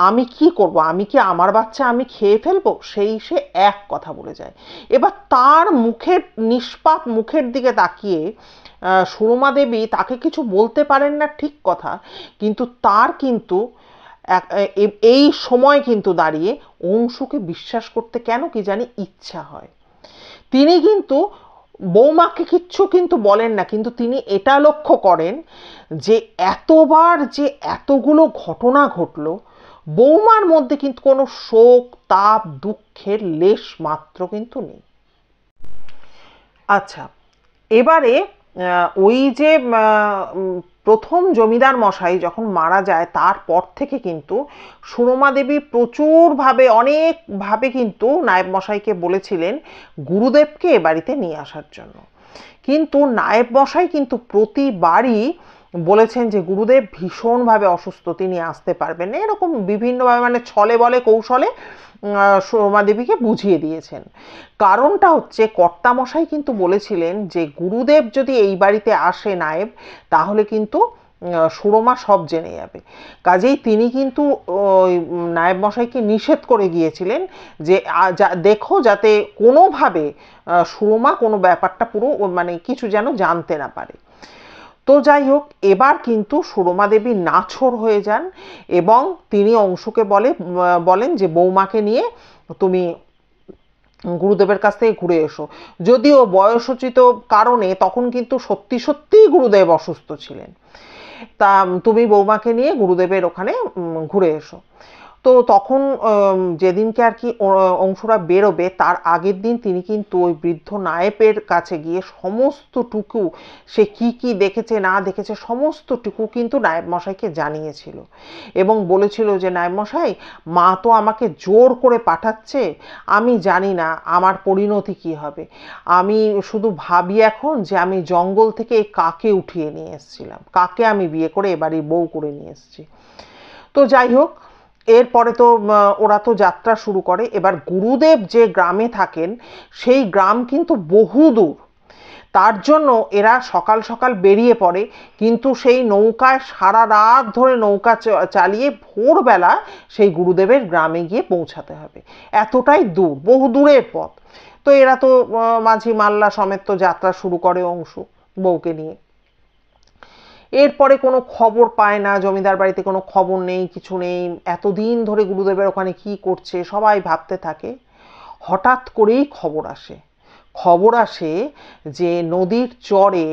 আমি কি করব, আমি কি আমার বাচ্চা আমি খেয়ে ফেলবো? সেই সে এক কথা বলে যায়। এবার তার মুখের নিষ্পাপ মুখের দিকে তাকিয়ে সুরমা দেবী তাকে কিছু বলতে পারেন না, ঠিক কথা, কিন্তু তার কিন্তু এই সময় কিন্তু দাঁড়িয়ে অংশুকে বিশ্বাস করতে কেন কি জানি ইচ্ছা হয়। তিনি কিন্তু বৌমাকে কিচ্ছু কিন্তু বলেন না, কিন্তু তিনি এটা লক্ষ্য করেন যে এতবার যে এতগুলো ঘটনা ঘটলো, বৌমার মধ্যে কিন্তু কোনো শোক, তাপ, দুঃখের লেশ মাত্র কিন্তু নেই। আচ্ছা, এবারে ওই যে প্রথম জমিদার মশাই যখন মারা যায় তারপর থেকে কিন্তু সুরমা দেবী প্রচুরভাবে, অনেকভাবে কিন্তু নায়েব মশাইকে বলেছিলেন গুরুদেবকে এ বাড়িতে নিয়ে আসার জন্য। কিন্তু নায়েব মশাই কিন্তু প্রতিবারই বলেছেন যে গুরুদেব ভীষণভাবে অসুস্থ, তিনি আসতে পারবেন না, এরকম বিভিন্নভাবে মানে ছলে বলে কৌশলে সুরমা দেবীকে বুঝিয়ে দিয়েছেন। কারণটা হচ্ছে কর্তামশাই কিন্তু বলেছিলেন যে গুরুদেব যদি এই বাড়িতে আসে নায়েব, তাহলে কিন্তু সুরমা সব জেনে যাবে। কাজেই তিনি কিন্তু নায়েব মশাইকে নিষেধ করে গিয়েছিলেন যে দেখো যাতে কোনোভাবে সুরমা কোনো ব্যাপারটা পুরো মানে কিছু যেন জানতে না পারে। তো যাই হোক, এবার কিন্তু সুরমা দেবী নাছোড় হয়ে যান এবং তিনি অংশুকে বলেন যে বৌমাকে নিয়ে তুমি গুরুদেবের কাছ থেকে ঘুরে এসো। যদিও বয়সোচিত কারণে তখন কিন্তু সত্যি সত্যিই গুরুদেব অসুস্থ ছিলেন, তা তুমি বৌমাকে নিয়ে গুরুদেবের ওখানে ঘুরে এসো। তো তখন যেদিনকে আর কি অংশরা বেরোবে তার আগের দিন তিনি কিন্তু ওই বৃদ্ধ নায়েবের কাছে গিয়ে সমস্তটুকু সে কি কি দেখেছে না দেখেছে সমস্তটুকু কিন্তু নায়েব মশাইকে জানিয়েছিল এবং বলেছিল যে নায়েব মশাই, মা তো আমাকে জোর করে পাঠাচ্ছে, আমি জানি না আমার পরিণতি কি হবে, আমি শুধু ভাবি এখন যে আমি জঙ্গল থেকে এই কাকে উঠিয়ে নিয়ে এসেছিলাম, কাকে আমি বিয়ে করে এবারে বউ করে নিয়ে এসেছি। তো যাই হোক, এরপরে তো ওরা তো যাত্রা শুরু করে। এবার গুরুদেব যে গ্রামে থাকেন সেই গ্রাম কিন্তু বহু দূর, তার জন্য এরা সকাল সকাল বেরিয়ে পড়ে, কিন্তু সেই নৌকায় সারা রাত ধরে নৌকা চালিয়ে ভোরবেলা সেই গুরুদেবের গ্রামে গিয়ে পৌঁছাতে হবে। এতটাই দূর, বহু দূরের পথ। তো এরা তো মাঝি মাল্লা সমেত তো যাত্রা শুরু করে অংশু বউকে নিয়ে। এরপরে কোনো খবর পায় না, জমিদার বাড়িতে কোনো খবর নেই, কিছু নেই, এতদিন ধরে গুরুদেবের ওখানে কি করছে সবাই ভাবতে থাকে। হঠাৎ করেই খবর আসে যে নদীর চরে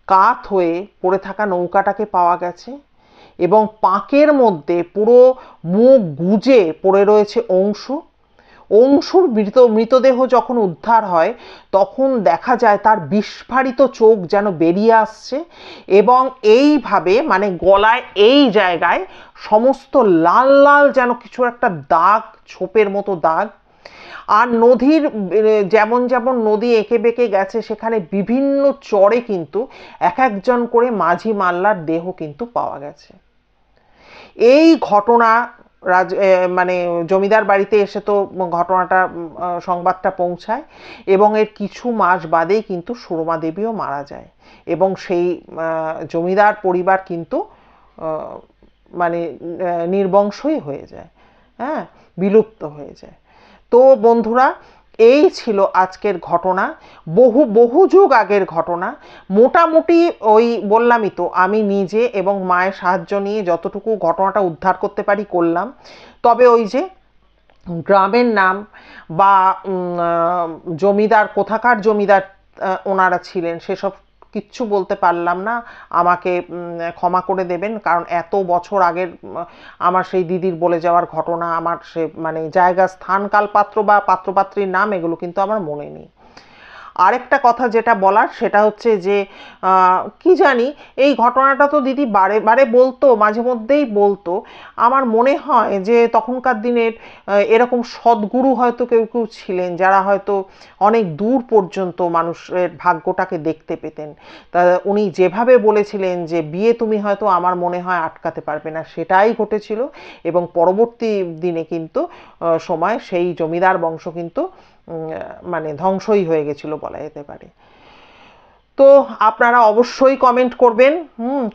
কাত হয়ে পড়ে থাকা নৌকাটাকে পাওয়া গেছে এবং পাঁকের মধ্যে পুরো মুখ গুজে পড়ে রয়েছে অংশু। অংশুর মৃতদেহ যখন উদ্ধার হয় তখন দেখা যায় তার বিস্ফারিত চোখ যেন বেরিয়ে আসছে এবং এইভাবে মানে গলায় এই জায়গায় সমস্ত লাল লাল যেন কিছু একটা দাগ, ছোপের মতো দাগ। আর নদীর যেমন যেমন নদী এঁকে বেঁকে গেছে সেখানে বিভিন্ন চরে কিন্তু এক একজন করে মাঝি মাল্লার দেহ কিন্তু পাওয়া গেছে। এই ঘটনা মানে জমিদার বাড়িতে এসে তো ঘটনাটা সংবাদটা পৌঁছায় এবং এর কিছু মাস বাদেই কিন্তু সুরমা দেবীও মারা যায় এবং সেই জমিদার পরিবার কিন্তু মানে নির্বংশই হয়ে যায়, হ্যাঁ, বিলুপ্ত হয়ে যায়। তো বন্ধুরা, এই ছিল আজকের ঘটনা, বহু যুগ আগের ঘটনা। মোটামুটি ওই বললামই তো, আমি নিজে এবং মায়ের সাহায্য নিয়ে যতটুকু ঘটনাটা উদ্ধার করতে পারি করলাম। তবে ওই যে গ্রামের নাম বা জমিদার, কোথাকার জমিদার ওনারা ছিলেন সেসব কিচ্ছু বলতে পারলাম না, আমাকে ক্ষমা করে দেবেন, কারণ এত বছর আগের আমার সেই দিদির বলে যাওয়ার ঘটনা, আমার সে মানে জায়গা, স্থান, কাল, পাত্র বা পাত্রপাত্রীর নাম এগুলো কিন্তু আমার মনে নেই। আরেকটা কথা যেটা বলার সেটা হচ্ছে যে কি জানি এই ঘটনাটা তো দিদি বারে বারে বলতো, মাঝে মধ্যেই বলতো। আমার মনে হয় যে তখনকার দিনের এরকম সদ্গুরু হয়তো কেউ কেউ ছিলেন যারা হয়তো অনেক দূর পর্যন্ত মানুষের ভাগ্যটাকে দেখতে পেতেন। তা উনি যেভাবে বলেছিলেন যে বিয়ে তুমি হয়তো আমার মনে হয় আটকাতে পারবে না, সেটাই ঘটেছিল। এবং পরবর্তী দিনে কিন্তু সময় সেই জমিদার বংশ কিন্তু মানে ধ্বংসই হয়ে গেছিল বলা যেতে পারে। তো আপনারা অবশ্যই কমেন্ট করবেন,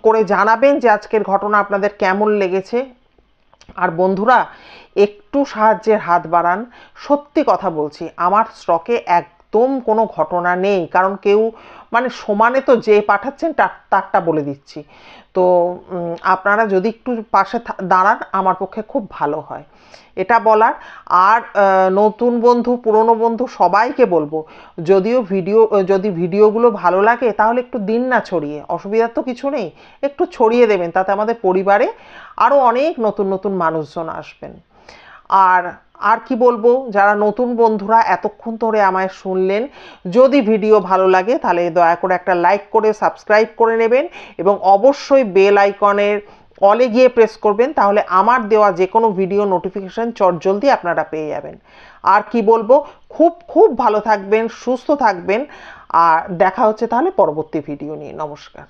করে জানাবেন যে আজকের ঘটনা আপনাদের কেমন লেগেছে। আর বন্ধুরা, একটু সাহায্যের হাত বাড়ান। সত্যি কথা বলছি, আমার স্টকে একদম কোনো ঘটনা নেই, কারণ কেউ মানে সমানে তো যে পাঠাচ্ছেন তারটা বলে দিচ্ছি। তো আপনারা যদি একটু পাশে দাঁড়ান আমার পক্ষে খুব ভালো হয় এটা বলার। আর নতুন বন্ধু পুরনো বন্ধু সবাইকে বলবো, যদি ভিডিওগুলো ভালো লাগে তাহলে একটু দিন না ছড়িয়ে, অসুবিধার তো কিছু নেই, একটু ছড়িয়ে দেবেন, তাতে আমাদের পরিবারে আরও অনেক নতুন নতুন মানুষজন আসবেন। আর আর কি বলবো, যারা নতুন বন্ধুরা এতক্ষণ ধরে আমায় শুনলেন, যদি ভিডিও ভালো লাগে তাহলে দয়া করে একটা লাইক করে সাবস্ক্রাইব করে নেবেন এবং অবশ্যই বেল আইকনের অলে গিয়ে প্রেস করবেন, তাহলে আমার দেওয়া যে কোনো ভিডিও নোটিফিকেশান চটজলদি আপনারা পেয়ে যাবেন। আর কি বলবো, খুব খুব ভালো থাকবেন, সুস্থ থাকবেন। আর দেখা হচ্ছে তাহলে পরবর্তী ভিডিও নিয়ে। নমস্কার।